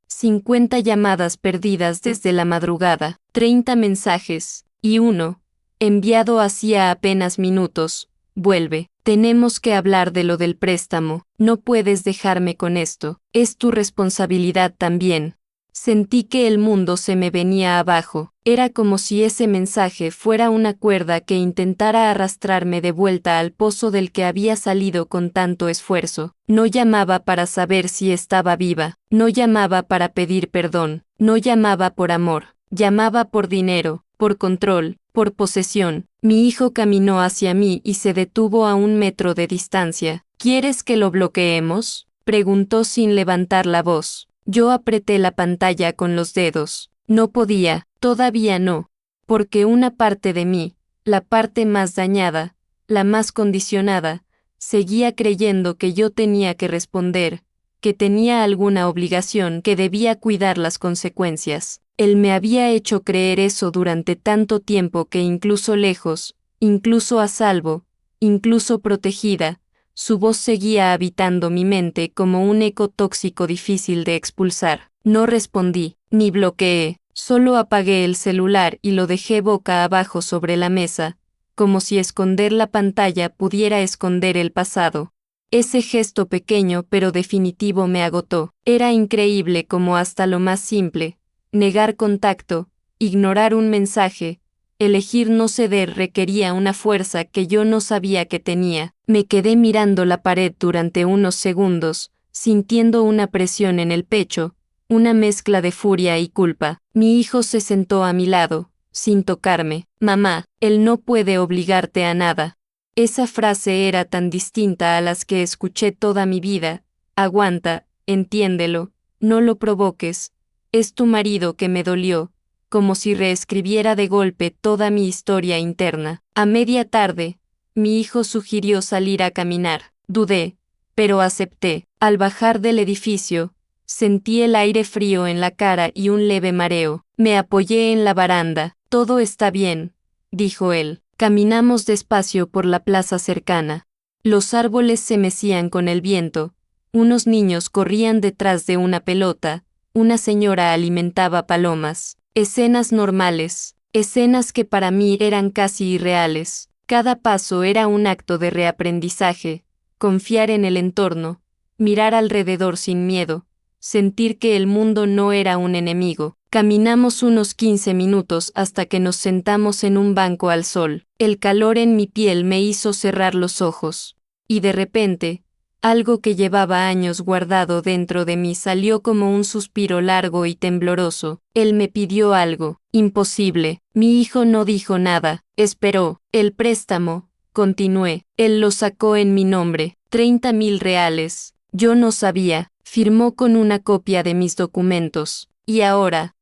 50 llamadas perdidas desde la madrugada, 30 mensajes, y uno, enviado hacía apenas minutos, vuelve. Tenemos que hablar de lo del préstamo, no puedes dejarme con esto, es tu responsabilidad también. Sentí que el mundo se me venía abajo. Era como si ese mensaje fuera una cuerda que intentara arrastrarme de vuelta al pozo del que había salido con tanto esfuerzo. No llamaba para saber si estaba viva, no llamaba para pedir perdón, no llamaba por amor, llamaba por dinero, por control, por posesión. Mi hijo caminó hacia mí y se detuvo a 1 metro de distancia. ¿Quieres que lo bloqueemos?, preguntó sin levantar la voz. Yo apreté la pantalla con los dedos. No podía, todavía no, porque una parte de mí, la parte más dañada, la más condicionada, seguía creyendo que yo tenía que responder, que tenía alguna obligación, que debía cuidar las consecuencias. Él me había hecho creer eso durante tanto tiempo que incluso lejos, incluso a salvo, incluso protegida, su voz seguía habitando mi mente como un eco tóxico difícil de expulsar. No respondí, ni bloqueé, solo apagué el celular y lo dejé boca abajo sobre la mesa, como si esconder la pantalla pudiera esconder el pasado. Ese gesto pequeño pero definitivo me agotó. Era increíble como hasta lo más simple, negar contacto, ignorar un mensaje, elegir no ceder requería una fuerza que yo no sabía que tenía. Me quedé mirando la pared durante unos segundos, sintiendo una presión en el pecho, una mezcla de furia y culpa. Mi hijo se sentó a mi lado, sin tocarme. «Mamá, él no puede obligarte a nada». Esa frase era tan distinta a las que escuché toda mi vida. «Aguanta, entiéndelo, no lo provoques. Es tu marido que me dolió», como si reescribiera de golpe toda mi historia interna. A media tarde, mi hijo sugirió salir a caminar. Dudé, pero acepté. Al bajar del edificio, sentí el aire frío en la cara y un leve mareo. Me apoyé en la baranda. Todo está bien, dijo él. Caminamos despacio por la plaza cercana. Los árboles se mecían con el viento. Unos niños corrían detrás de una pelota. Una señora alimentaba palomas. Escenas normales. Escenas que para mí eran casi irreales. Cada paso era un acto de reaprendizaje. Confiar en el entorno. Mirar alrededor sin miedo. Sentir que el mundo no era un enemigo. Caminamos unos 15 minutos hasta que nos sentamos en un banco al sol. El calor en mi piel me hizo cerrar los ojos. Y de repente, algo que llevaba años guardado dentro de mí salió como un suspiro largo y tembloroso. Él me pidió algo. Imposible. Mi hijo no dijo nada. Esperó. El préstamo. Continué. Él lo sacó en mi nombre. 30.000 reales. Yo no sabía. Firmó con una copia de mis documentos. Y ahora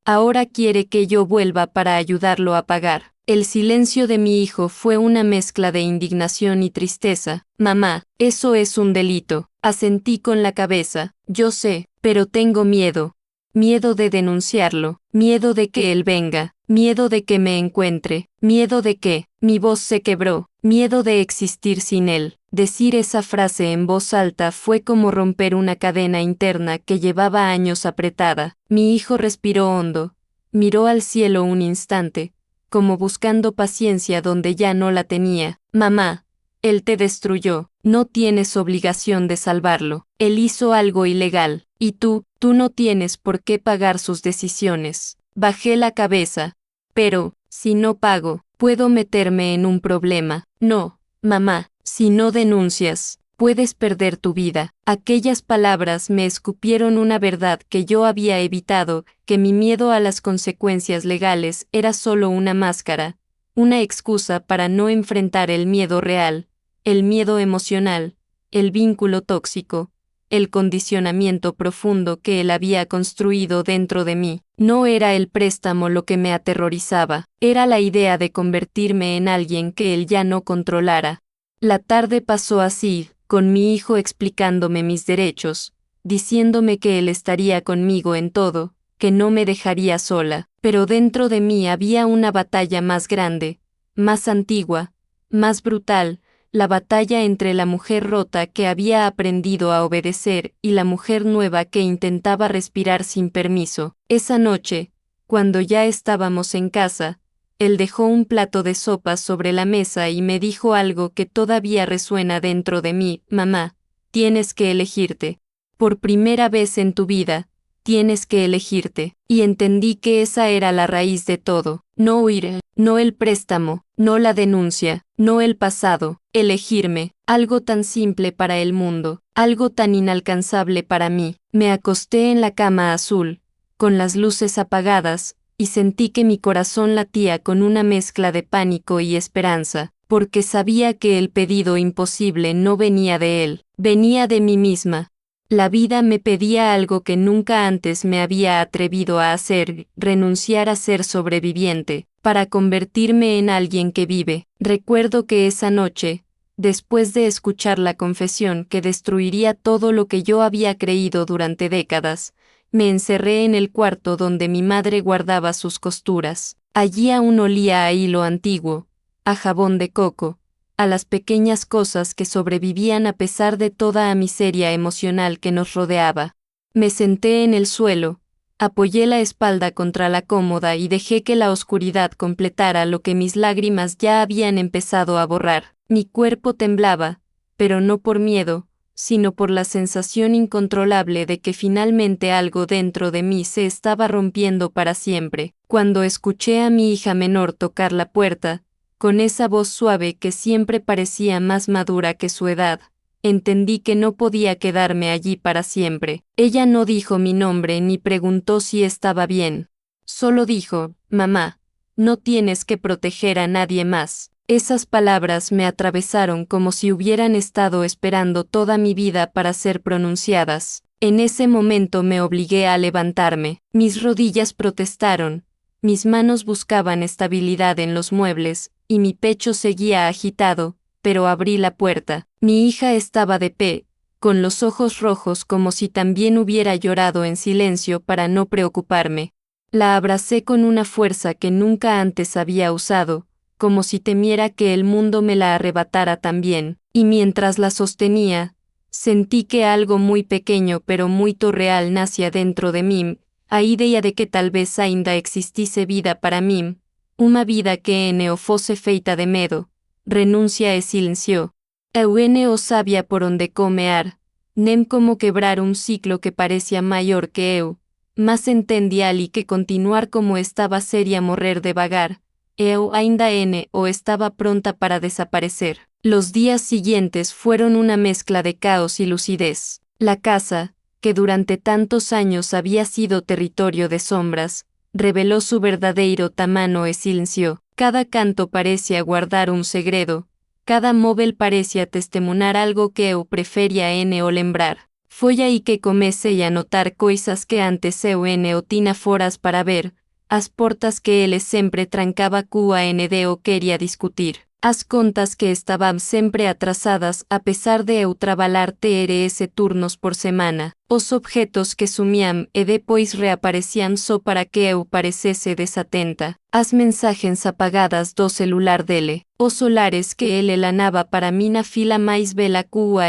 quiere que yo vuelva para ayudarlo a pagar. El silencio de mi hijo fue una mezcla de indignación y tristeza. Mamá, eso es un delito. Asentí con la cabeza. Yo sé, pero tengo miedo. Miedo de denunciarlo. Miedo de que él venga. Miedo de que me encuentre. Miedo de que mi voz se quebró. Miedo de existir sin él. Decir esa frase en voz alta fue como romper una cadena interna que llevaba años apretada. Mi hijo respiró hondo. Miró al cielo un instante, como buscando paciencia donde ya no la tenía. Mamá, él te destruyó. No tienes obligación de salvarlo. Él hizo algo ilegal. Y tú no tienes por qué pagar sus decisiones. Bajé la cabeza. Pero, si no pago, puedo meterme en un problema. No, mamá, si no denuncias, puedes perder tu vida. Aquellas palabras me escupieron una verdad que yo había evitado, que mi miedo a las consecuencias legales era solo una máscara, una excusa para no enfrentar el miedo real, el miedo emocional, el vínculo tóxico, el condicionamiento profundo que él había construido dentro de mí. No era el préstamo lo que me aterrorizaba, era la idea de convertirme en alguien que él ya no controlara. La tarde pasó así, con mi hijo explicándome mis derechos, diciéndome que él estaría conmigo en todo, que no me dejaría sola, pero dentro de mí había una batalla más grande, más antigua, más brutal, la batalla entre la mujer rota que había aprendido a obedecer y la mujer nueva que intentaba respirar sin permiso. Esa noche, cuando ya estábamos en casa, él dejó un plato de sopa sobre la mesa y me dijo algo que todavía resuena dentro de mí. Mamá, tienes que elegirte. Por primera vez en tu vida, tienes que elegirte. Y entendí que esa era la raíz de todo. No huir, no el préstamo, no la denuncia, no el pasado. Elegirme, algo tan simple para el mundo, algo tan inalcanzable para mí. Me acosté en la cama azul, con las luces apagadas, y sentí que mi corazón latía con una mezcla de pánico y esperanza, porque sabía que el pedido imposible no venía de él, venía de mí misma. La vida me pedía algo que nunca antes me había atrevido a hacer, renunciar a ser sobreviviente, para convertirme en alguien que vive. Recuerdo que esa noche, después de escuchar la confesión que destruiría todo lo que yo había creído durante décadas, me encerré en el cuarto donde mi madre guardaba sus costuras. Allí aún olía a hilo antiguo, a jabón de coco, a las pequeñas cosas que sobrevivían a pesar de toda la miseria emocional que nos rodeaba. Me senté en el suelo, apoyé la espalda contra la cómoda y dejé que la oscuridad completara lo que mis lágrimas ya habían empezado a borrar. Mi cuerpo temblaba, pero no por miedo, sino por la sensación incontrolable de que finalmente algo dentro de mí se estaba rompiendo para siempre. Cuando escuché a mi hija menor tocar la puerta, con esa voz suave que siempre parecía más madura que su edad, entendí que no podía quedarme allí para siempre. Ella no dijo mi nombre ni preguntó si estaba bien. Solo dijo, mamá, no tienes que proteger a nadie más. Esas palabras me atravesaron como si hubieran estado esperando toda mi vida para ser pronunciadas. En ese momento me obligué a levantarme. Mis rodillas protestaron, mis manos buscaban estabilidad en los muebles, y mi pecho seguía agitado, pero abrí la puerta. Mi hija estaba de pie, con los ojos rojos como si también hubiera llorado en silencio para no preocuparme. La abracé con una fuerza que nunca antes había usado, como si temiera que el mundo me la arrebatara también, y mientras la sostenía, sentí que algo muy pequeño pero muy real nacía dentro de mí, a idea de que tal vez ainda existisse vida para mí, una vida que no fosse feita de medo, renuncia e silencio. Eu no sabia por onde comear, nem como quebrar un ciclo que parecía mayor que eu, mas entendi ali que continuar como estaba seria morrer devagar, eu ainda o estaba pronta para desaparecer. Los días siguientes fueron una mezcla de caos y lucidez. La casa, que durante tantos años había sido territorio de sombras, reveló su verdadero tamaño e silencio. Cada canto parecía guardar un segredo, cada móvel parecía testemunhar algo que eu preferia o lembrar. Foi aí que comecei a notar coisas que antes eu o tinha foras para ver, as portas que ele sempre trancaba cua o queria discutir, as contas que estaban sempre atrasadas a pesar de eu trabalhar TRS turnos por semana, os objetos que sumiam e depois reapareciam só para que eu parecesse desatenta, as mensagens apagadas do celular dele, os solares que ele lanava para mim na fila mais bela cua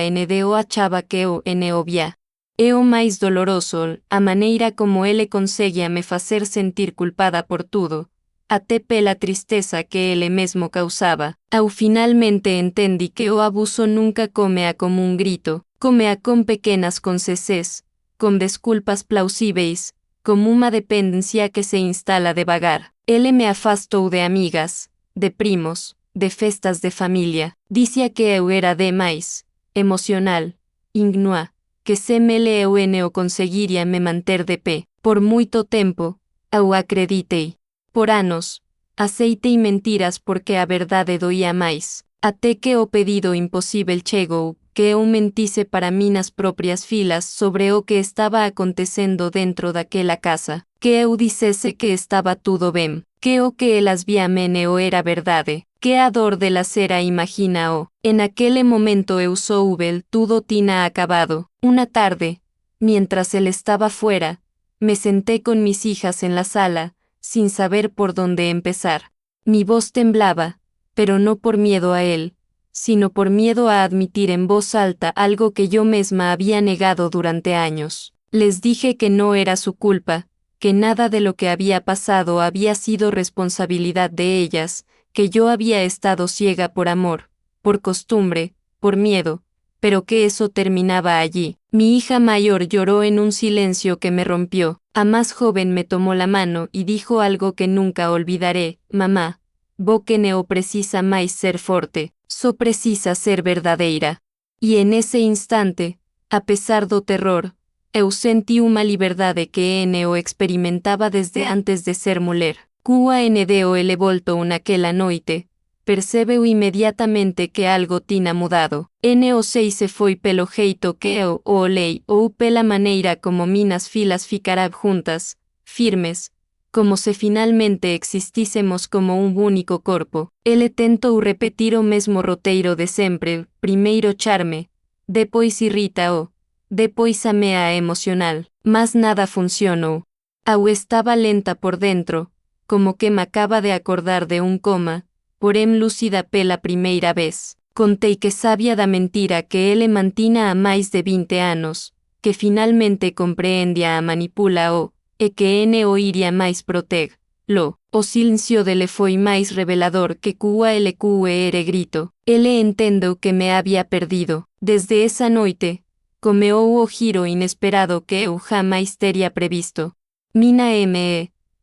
o achava que eu via. E o mais doloroso, a maneira como ele conseguia me fazer sentir culpada por tudo, até pela tristeza que ele mesmo causaba. Ao finalmente entendi que o abuso nunca comea como un grito, comea con pequenas concesses, con desculpas plausíveis, como uma dependencia que se instala devagar. Ele me afastou de amigas, de primos, de festas de familia, dizia que eu era demais, emocional, ignua, que se mele eu o conseguiria me manter de pé. Por muito tempo, eu acreditei. Por anos, aceitei mentiras porque a verdade doía mais, até que o pedido impossível chegou, que eu mentisse para mim nas próprias filas sobre o que estaba acontecendo dentro daquela casa, que eu dissesse que estaba tudo bem, que o que elas vían era verdade, que a dor delas era imagina-o. En aquele momento eu soube tudo tinha acabado. Una tarde, mientras él estaba fuera, me senté con mis hijas en la sala, sin saber por dónde empezar. Mi voz temblaba, pero no por miedo a él, sino por miedo a admitir en voz alta algo que yo misma había negado durante años. Les dije que no era su culpa, que nada de lo que había pasado había sido responsabilidad de ellas, que yo había estado ciega por amor, por costumbre, por miedo, pero que eso terminaba allí. Mi hija mayor lloró en un silencio que me rompió. A más joven me tomó la mano y dijo algo que nunca olvidaré: mamá, vos que no precisa mais ser forte, só precisa ser verdadeira. Y en ese instante, a pesar do terror, eu sentí uma liberdade que no experimentaba desde antes de ser mulher. Cua NDO ele voltou naquela noite, percebeu inmediatamente que algo tinha mudado. No sei se foi pelo jeito que eu o olhei ou pela maneira como minas filas ficará juntas, firmes, como se finalmente existíssemos como un único corpo. Ele tentou repetir o mesmo roteiro de sempre: primeiro charme, depois irrita-o, depois amea emocional, mas nada funcionou. Eu estaba lenta por dentro, como que me acaba de acordar de un coma, porém lúcida pela primeira vez. Contei que sabia da mentira que ele mantina há mais de 20 anos, que finalmente compreendia a manipula-o, e que o iria mais proteg-lo. O silencio dele foi mais revelador que cua ele ere grito. Ele entendeu que me había perdido. Desde esa noite, comeou o giro inesperado que eu jamais teria previsto. Mina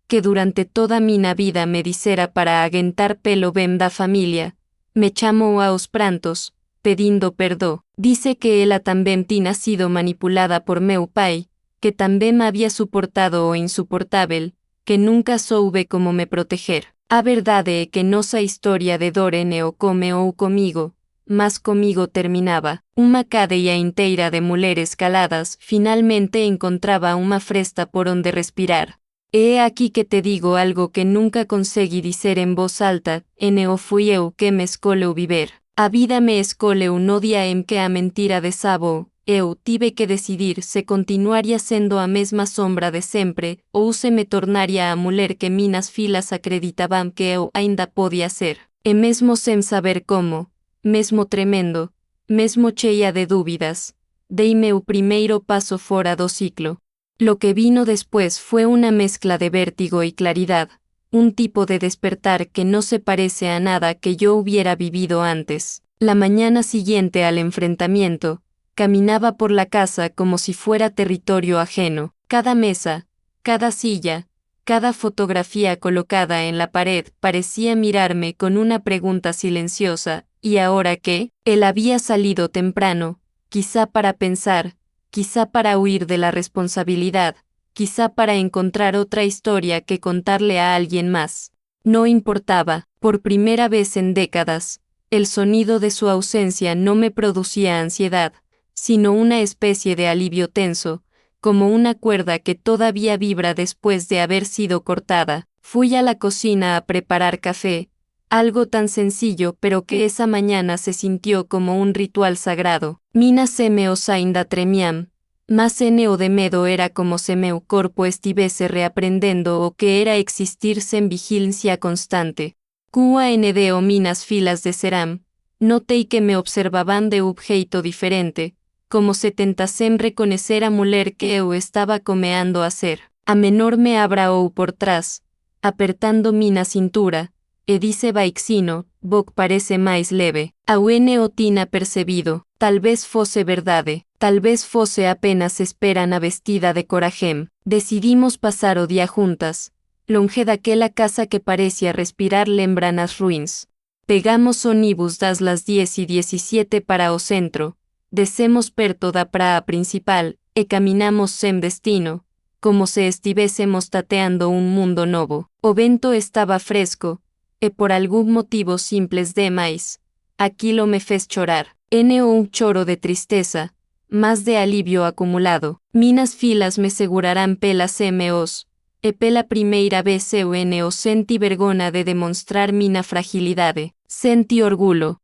que durante toda mina vida me dissera para aguentar pelo bem da familia, me chamou aos prantos, pedindo perdão. Dice que ela também tinha sido manipulada por meu pai, que também había suportado o insuportável, que nunca soube como me proteger. A verdade é que nossa historia de dor o comeou comigo, mas comigo terminaba. Uma cadeia inteira de mulheres caladas finalmente encontraba uma fresta por onde respirar. He aquí que te digo algo que nunca consegui dizer en voz alta: no fui eu que me escolheu viver. A vida me escole un odia em que a mentira de sabo, eu tive que decidir se continuaria sendo a mesma sombra de sempre, ou se me tornaria a mulher que minas filas acreditaban que eu ainda podía ser, e mesmo sem saber como, mesmo tremendo, mesmo cheia de dúvidas, dei meu primeiro paso fora do ciclo. Lo que vino después fue una mezcla de vértigo y claridad, un tipo de despertar que no se parece a nada que yo hubiera vivido antes. La mañana siguiente al enfrentamiento, caminaba por la casa como si fuera territorio ajeno. Cada mesa, cada silla, cada fotografía colocada en la pared parecía mirarme con una pregunta silenciosa, ¿y ahora qué? Él había salido temprano, quizá para pensar, quizá para huir de la responsabilidad, quizá para encontrar otra historia que contarle a alguien más. No importaba, por primera vez en décadas, el sonido de su ausencia no me producía ansiedad, sino una especie de alivio tenso, como una cuerda que todavía vibra después de haber sido cortada. Fui a la cocina a preparar café, algo tan sencillo pero que esa mañana se sintió como un ritual sagrado. Mina se me osainda tremiam, mas o de medo era como se meu corpo estivese reaprendendo o que era existir sen vigilancia constante. QAND o minas filas de ceram, notei que me observaban de un jeito diferente, como se tentasem reconocer a mulher que eu estaba comeando a ser. A menor me abraou por trás, apertando mina cintura, e dice Baixino, Bok parece máis leve. O tina percebido, tal vez fose verdade, tal vez fose apenas espera na vestida de corajem. Decidimos pasar o día juntas, longe daquela casa que parecía respirar lembranas ruins. Pegamos onibus das las 10:17 para o centro, descemos perto da praia principal, e caminamos sem destino, como se estivésemos tateando un mundo novo. O vento estaba fresco, e por algún motivo simples demais, aquilo me fez chorar. Un choro de tristeza, más de alivio acumulado. Minas filas me segurarán pelas MOs, e pela primeira vez eu o senti vergona de demonstrar mina fragilidade. Senti orgullo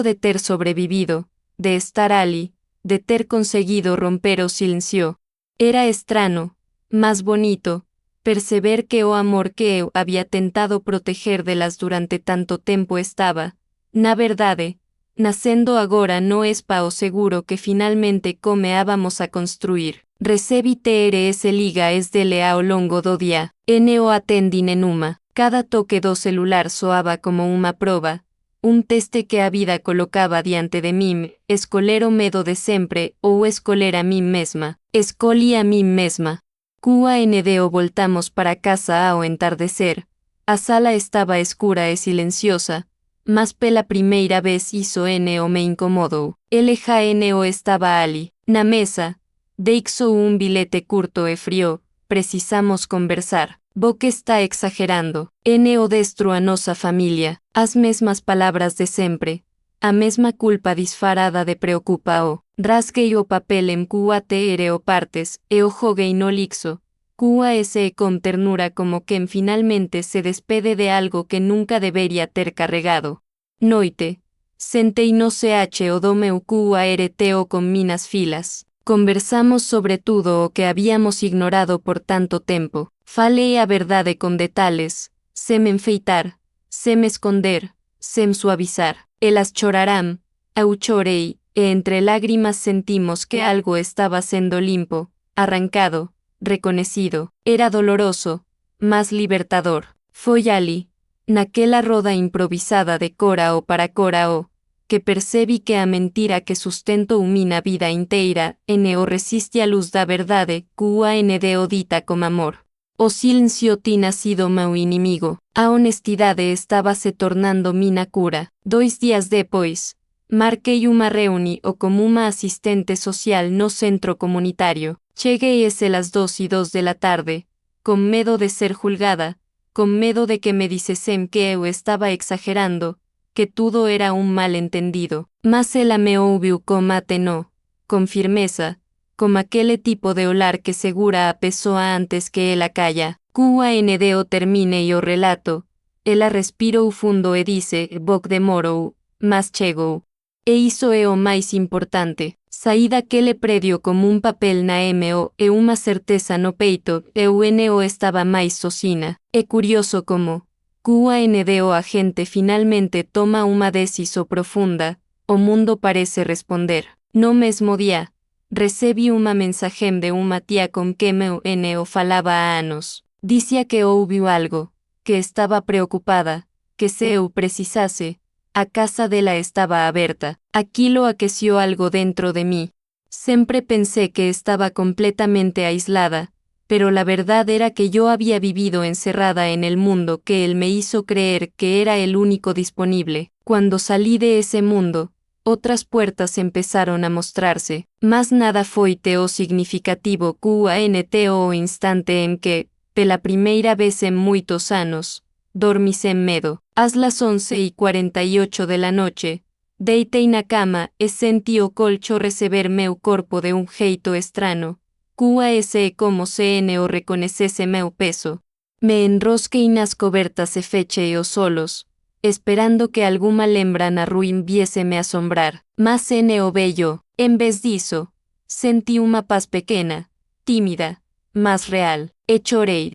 de ter sobrevivido, de estar ali, de ter conseguido romper o silencio. Era estrano, más bonito, perceber que o amor que eu había tentado proteger delas durante tanto tempo estaba, na verdade, nacendo agora no es pa o seguro que finalmente comeábamos a construir. Recebi TRS liga es dele ao longo do día, o atendi nenuma. Cada toque do celular soaba como unha proba, un teste que a vida colocaba diante de min, escoler o medo de sempre ou escoler a min mesma. Escolí a min mesma. QAND o voltamos para casa ao entardecer. A sala estaba escura e silenciosa, mas pela primeira vez iso o me incomodou. LJNO estaba ali, na mesa, deixou un bilete curto e frío, precisamos conversar. Bok está exagerando. O destro a nosa familia, as mesmas palabras de sempre, a mesma culpa disfarada de preocupa-o. Rasguei o papel en QATR o partes, e o joguei no lixo. QASE con ternura como quen finalmente se despede de algo que nunca debería ter carregado. Noite. Sentei no CH o do meu QARTO con minas filas. Conversamos sobre tudo o que habíamos ignorado por tanto tempo. Falei a verdade con detalles, sem enfeitar, sem esconder, sem suavizar. Elas chorarán, eu chorei, e entre lágrimas sentimos que algo estaba sendo limpo, arrancado, reconhecido. Era doloroso, mas libertador. Foi ali, naquela roda improvisada de Corao para Corao, que percebi que a mentira que sustento mina vida inteira, o resiste a luz da verdade, QAND o dita como amor. O silencio tinha sido meu inimigo, a honestidade estaba se tornando mina cura. 2 días depois, marquei unha reunión como unha asistente social no centro comunitario. Cheguei las 2:02 de la tarde, con medo de ser julgada, con medo de que me dicesen que eu estaba exagerando, que tudo era un malentendido. Mas ela me ouviu con atenó, con firmeza, como aquele tipo de olar que segura a pessoa antes que ela calla. QAND o termine o relato, ela respirou fundo e dice, Bok demorou, mas chegou. E iso é o máis importante. Saída aquele predio como un papel na MO e unha certeza no peito, e o NO estaba máis socina. É curioso como, QANDO a gente finalmente toma unha deciso profunda, o mundo parece responder. No mesmo día, recebi unha mensagem de unha tía con que meu NO falaba há anos. Dicía que houve algo, que estaba preocupada, que se eu precisase, a casa dela estaba aberta. Aquilo aqueció algo dentro de mí. Siempre pensé que estaba completamente aislada, pero la verdad era que yo había vivido encerrada en el mundo que él me hizo creer que era el único disponible. Cuando salí de ese mundo, otras puertas empezaron a mostrarse, mas nada foi teo significativo QANTO o instante en que, pela primeira vez en muitos anos, dormi sen medo. As las 11:48 de la noche, deitei na cama e senti o colcho receber meu corpo de un jeito estrano. QAS como se NO reconecese meu peso. Me enrosquei nas cobertas e fechei os solos, esperando que alguma lembra na ruín viéseme asombrar. Mas NO bello, en vez diso, senti unha paz pequena, tímida, mas real. E chorei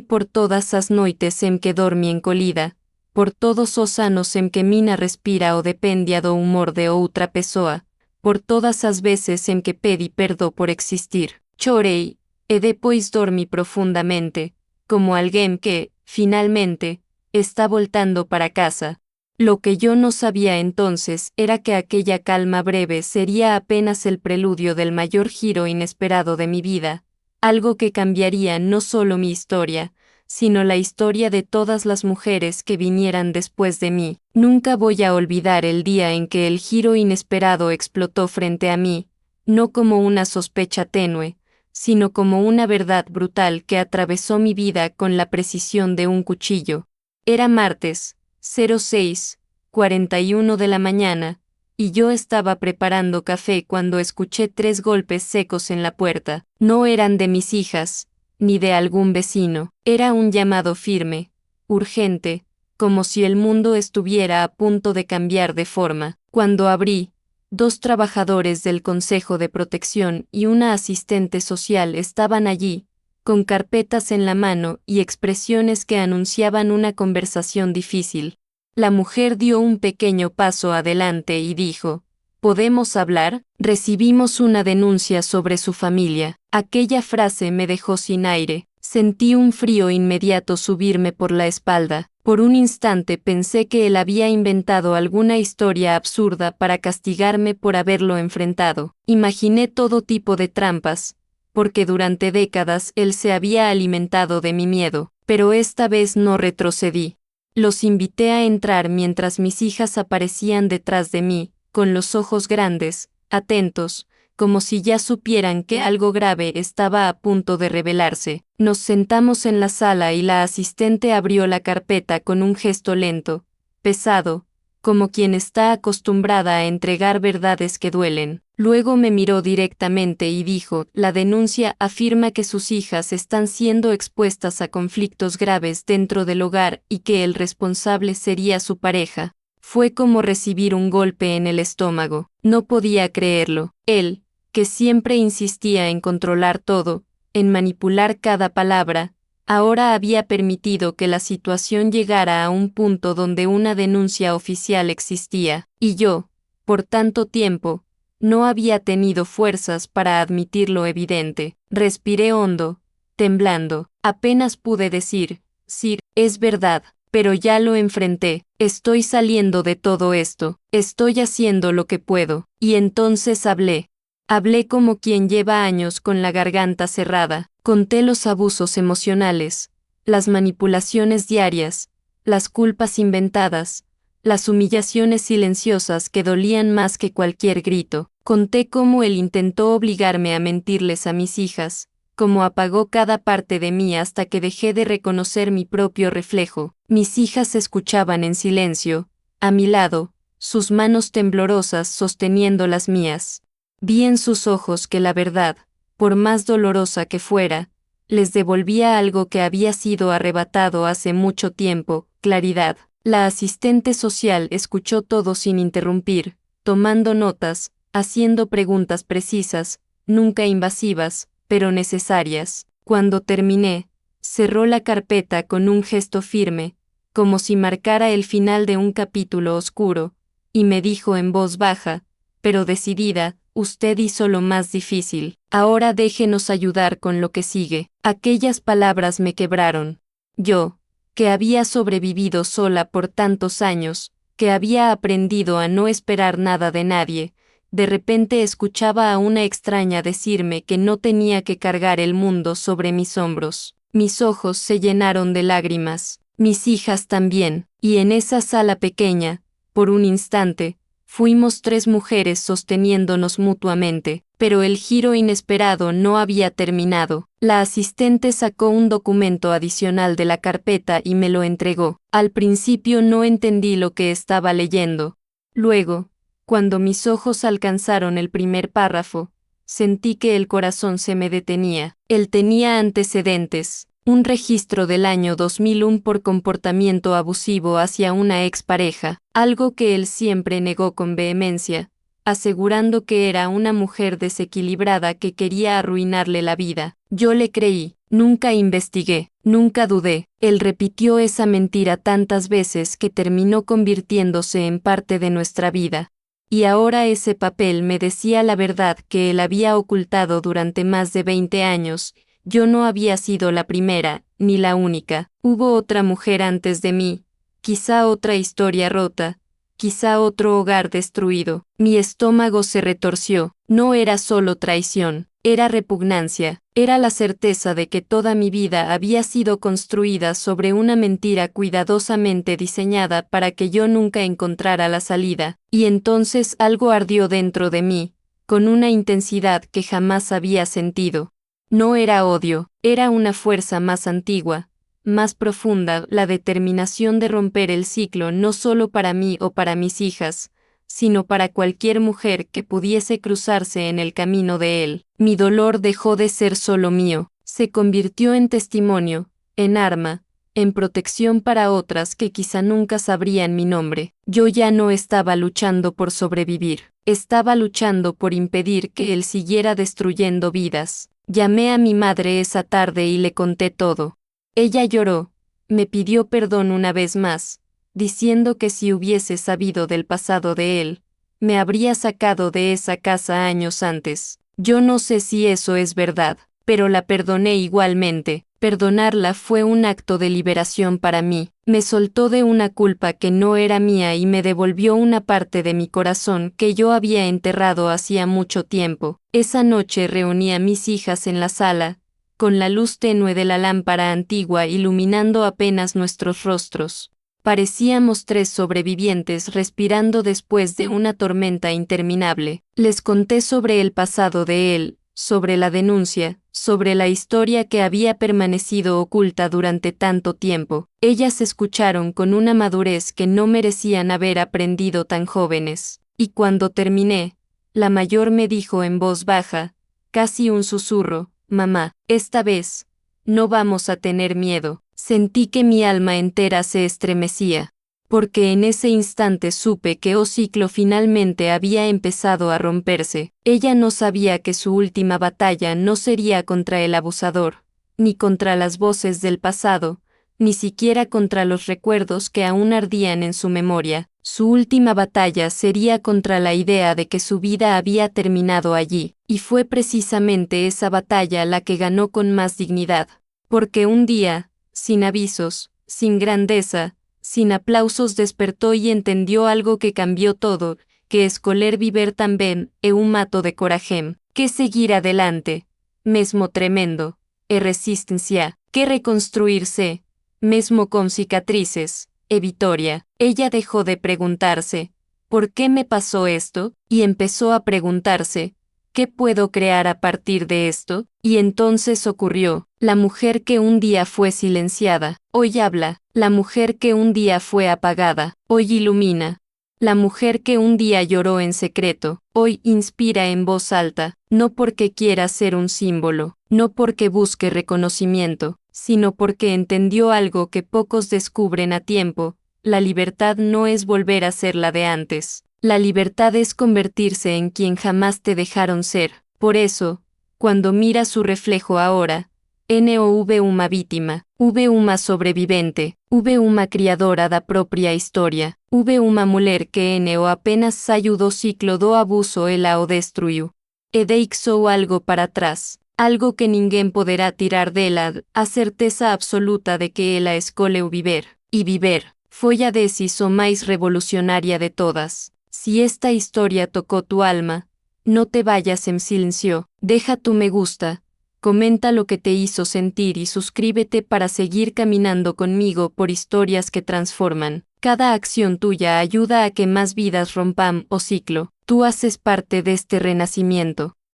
por todas as noites en que dormi encolhida, por todos os anos en que mina respira o dependia do humor de outra pessoa, por todas as veces en que pedi perdo por existir. Chorei, e depois dormi profundamente, como alguén que, finalmente, está voltando para casa. Lo que yo no sabía entonces era que aquella calma breve sería apenas el preludio del mayor giro inesperado de mi vida, algo que cambiaría no solo mi historia, sino la historia de todas las mujeres que vinieran después de mí. Nunca voy a olvidar el día en que el giro inesperado explotó frente a mí, no como una sospecha tenue, sino como una verdad brutal que atravesó mi vida con la precisión de un cuchillo. Era martes, 06:41 de la mañana, y yo estaba preparando café cuando escuché 3 golpes secos en la puerta. No eran de mis hijas, ni de algún vecino. Era un llamado firme, urgente, como si el mundo estuviera a punto de cambiar de forma. Cuando abrí, 2 trabajadores del Consejo de Protección y una asistente social estaban allí, con carpetas en la mano y expresiones que anunciaban una conversación difícil. La mujer dio un pequeño paso adelante y dijo, ¿podemos hablar? Recibimos una denuncia sobre su familia. Aquella frase me dejó sin aire. Sentí un frío inmediato subirme por la espalda. Por un instante pensé que él había inventado alguna historia absurda para castigarme por haberlo enfrentado. Imaginé todo tipo de trampas, porque durante décadas él se había alimentado de mi miedo, pero esta vez no retrocedí. Los invité a entrar mientras mis hijas aparecían detrás de mí, con los ojos grandes, atentos, como si ya supieran que algo grave estaba a punto de revelarse. Nos sentamos en la sala y la asistente abrió la carpeta con un gesto lento, pesado, como quien está acostumbrada a entregar verdades que duelen. Luego me miró directamente y dijo, la denuncia afirma que sus hijas están siendo expuestas a conflictos graves dentro del hogar y que el responsable sería su pareja. Fue como recibir un golpe en el estómago. No podía creerlo. Él, que siempre insistía en controlar todo, en manipular cada palabra, ahora había permitido que la situación llegara a un punto donde una denuncia oficial existía, y yo, por tanto tiempo, no había tenido fuerzas para admitir lo evidente. Respiré hondo, temblando. Apenas pude decir, sí, es verdad, pero ya lo enfrenté. Estoy saliendo de todo esto. Estoy haciendo lo que puedo. Y entonces hablé. Hablé como quien lleva años con la garganta cerrada. Conté los abusos emocionales, las manipulaciones diarias, las culpas inventadas, las humillaciones silenciosas que dolían más que cualquier grito. Conté cómo él intentó obligarme a mentirles a mis hijas, cómo apagó cada parte de mí hasta que dejé de reconocer mi propio reflejo. Mis hijas escuchaban en silencio, a mi lado, sus manos temblorosas sosteniendo las mías. Vi en sus ojos que la verdad, por más dolorosa que fuera, les devolvía algo que había sido arrebatado hace mucho tiempo, claridad. La asistente social escuchó todo sin interrumpir, tomando notas, haciendo preguntas precisas, nunca invasivas, pero necesarias. Cuando terminé, cerró la carpeta con un gesto firme, como si marcara el final de un capítulo oscuro, y me dijo en voz baja, pero decidida: usted hizo lo más difícil. Ahora déjenos ayudar con lo que sigue. Aquellas palabras me quebraron. Yo, que había sobrevivido sola por tantos años, que había aprendido a no esperar nada de nadie, de repente escuchaba a una extraña decirme que no tenía que cargar el mundo sobre mis hombros. Mis ojos se llenaron de lágrimas, mis hijas también, y en esa sala pequeña, por un instante, fuimos 3 mujeres sosteniéndonos mutuamente, pero el giro inesperado no había terminado. La asistente sacó un documento adicional de la carpeta y me lo entregó. Al principio no entendí lo que estaba leyendo. Luego, cuando mis ojos alcanzaron el primer párrafo, sentí que el corazón se me detenía. Él tenía antecedentes. Un registro del año 2001 por comportamiento abusivo hacia una expareja, algo que él siempre negó con vehemencia, asegurando que era una mujer desequilibrada que quería arruinarle la vida. Yo le creí, nunca investigué, nunca dudé. Él repitió esa mentira tantas veces que terminó convirtiéndose en parte de nuestra vida. Y ahora ese papel me decía la verdad que él había ocultado durante más de 20 años. Yo no había sido la primera, ni la única. Hubo otra mujer antes de mí, quizá otra historia rota, quizá otro hogar destruido. Mi estómago se retorció. No era solo traición, era repugnancia, era la certeza de que toda mi vida había sido construida sobre una mentira cuidadosamente diseñada para que yo nunca encontrara la salida. Y entonces algo ardió dentro de mí, con una intensidad que jamás había sentido. No era odio, era una fuerza más antigua, más profunda, la determinación de romper el ciclo no solo para mí o para mis hijas, sino para cualquier mujer que pudiese cruzarse en el camino de él. Mi dolor dejó de ser solo mío, se convirtió en testimonio, en arma, en protección para otras que quizá nunca sabrían mi nombre. Yo ya no estaba luchando por sobrevivir, estaba luchando por impedir que él siguiera destruyendo vidas. Llamé a mi madre esa tarde y le conté todo. Ella lloró, me pidió perdón una vez más, diciendo que si hubiese sabido del pasado de él, me habría sacado de esa casa años antes. Yo no sé si eso es verdad, pero la perdoné igualmente. Perdonarla fue un acto de liberación para mí. Me soltó de una culpa que no era mía y me devolvió una parte de mi corazón que yo había enterrado hacía mucho tiempo. Esa noche reuní a mis hijas en la sala, con la luz tenue de la lámpara antigua iluminando apenas nuestros rostros. Parecíamos 3 sobrevivientes respirando después de una tormenta interminable. Les conté sobre el pasado de él, sobre la denuncia, sobre la historia que había permanecido oculta durante tanto tiempo. Ellas escucharon con una madurez que no merecían haber aprendido tan jóvenes. Y cuando terminé, la mayor me dijo en voz baja, casi un susurro: «Mamá, esta vez, no vamos a tener miedo». Sentí que mi alma entera se estremecía, porque en ese instante supe que el ciclo finalmente había empezado a romperse. Ella no sabía que su última batalla no sería contra el abusador, ni contra las voces del pasado, ni siquiera contra los recuerdos que aún ardían en su memoria. Su última batalla sería contra la idea de que su vida había terminado allí, y fue precisamente esa batalla la que ganó con más dignidad, porque un día, sin avisos, sin grandeza, sin aplausos despertó y entendió algo que cambió todo, que escoler viver también é un mato de coragem, que seguir adelante, mesmo tremendo, e resistencia, que reconstruirse, mesmo con cicatrices, e vitoria. Ella dejó de preguntarse, ¿por qué me pasó esto? Y empezó a preguntarse, ¿qué puedo crear a partir de esto? Y entonces ocurrió. La mujer que un día fue silenciada, hoy habla. La mujer que un día fue apagada, hoy ilumina. La mujer que un día lloró en secreto, hoy inspira en voz alta, no porque quiera ser un símbolo, no porque busque reconocimiento, sino porque entendió algo que pocos descubren a tiempo, La libertad no es volver a ser la de antes. La libertad es convertirse en quien jamás te dejaron ser. Por eso, cuando miras su reflejo ahora, NOV uma vítima, V uma sobrevivente, V uma criadora da propia historia, V uma mulher que NO apenas saiu do ciclo do abuso ela o destruiu. E deixou algo para trás, algo que ninguém poderá tirar dela, a certeza absoluta de que ela escolheu viver, e viver, foi a decisão mais revolucionária de todas. Si esta historia tocó tu alma, no te vayas en silencio, deja tu me gusta, comenta lo que te hizo sentir y suscríbete para seguir caminando conmigo por historias que transforman. Cada acción tuya ayuda a que más vidas rompan o ciclo. Tú haces parte de este renacimiento.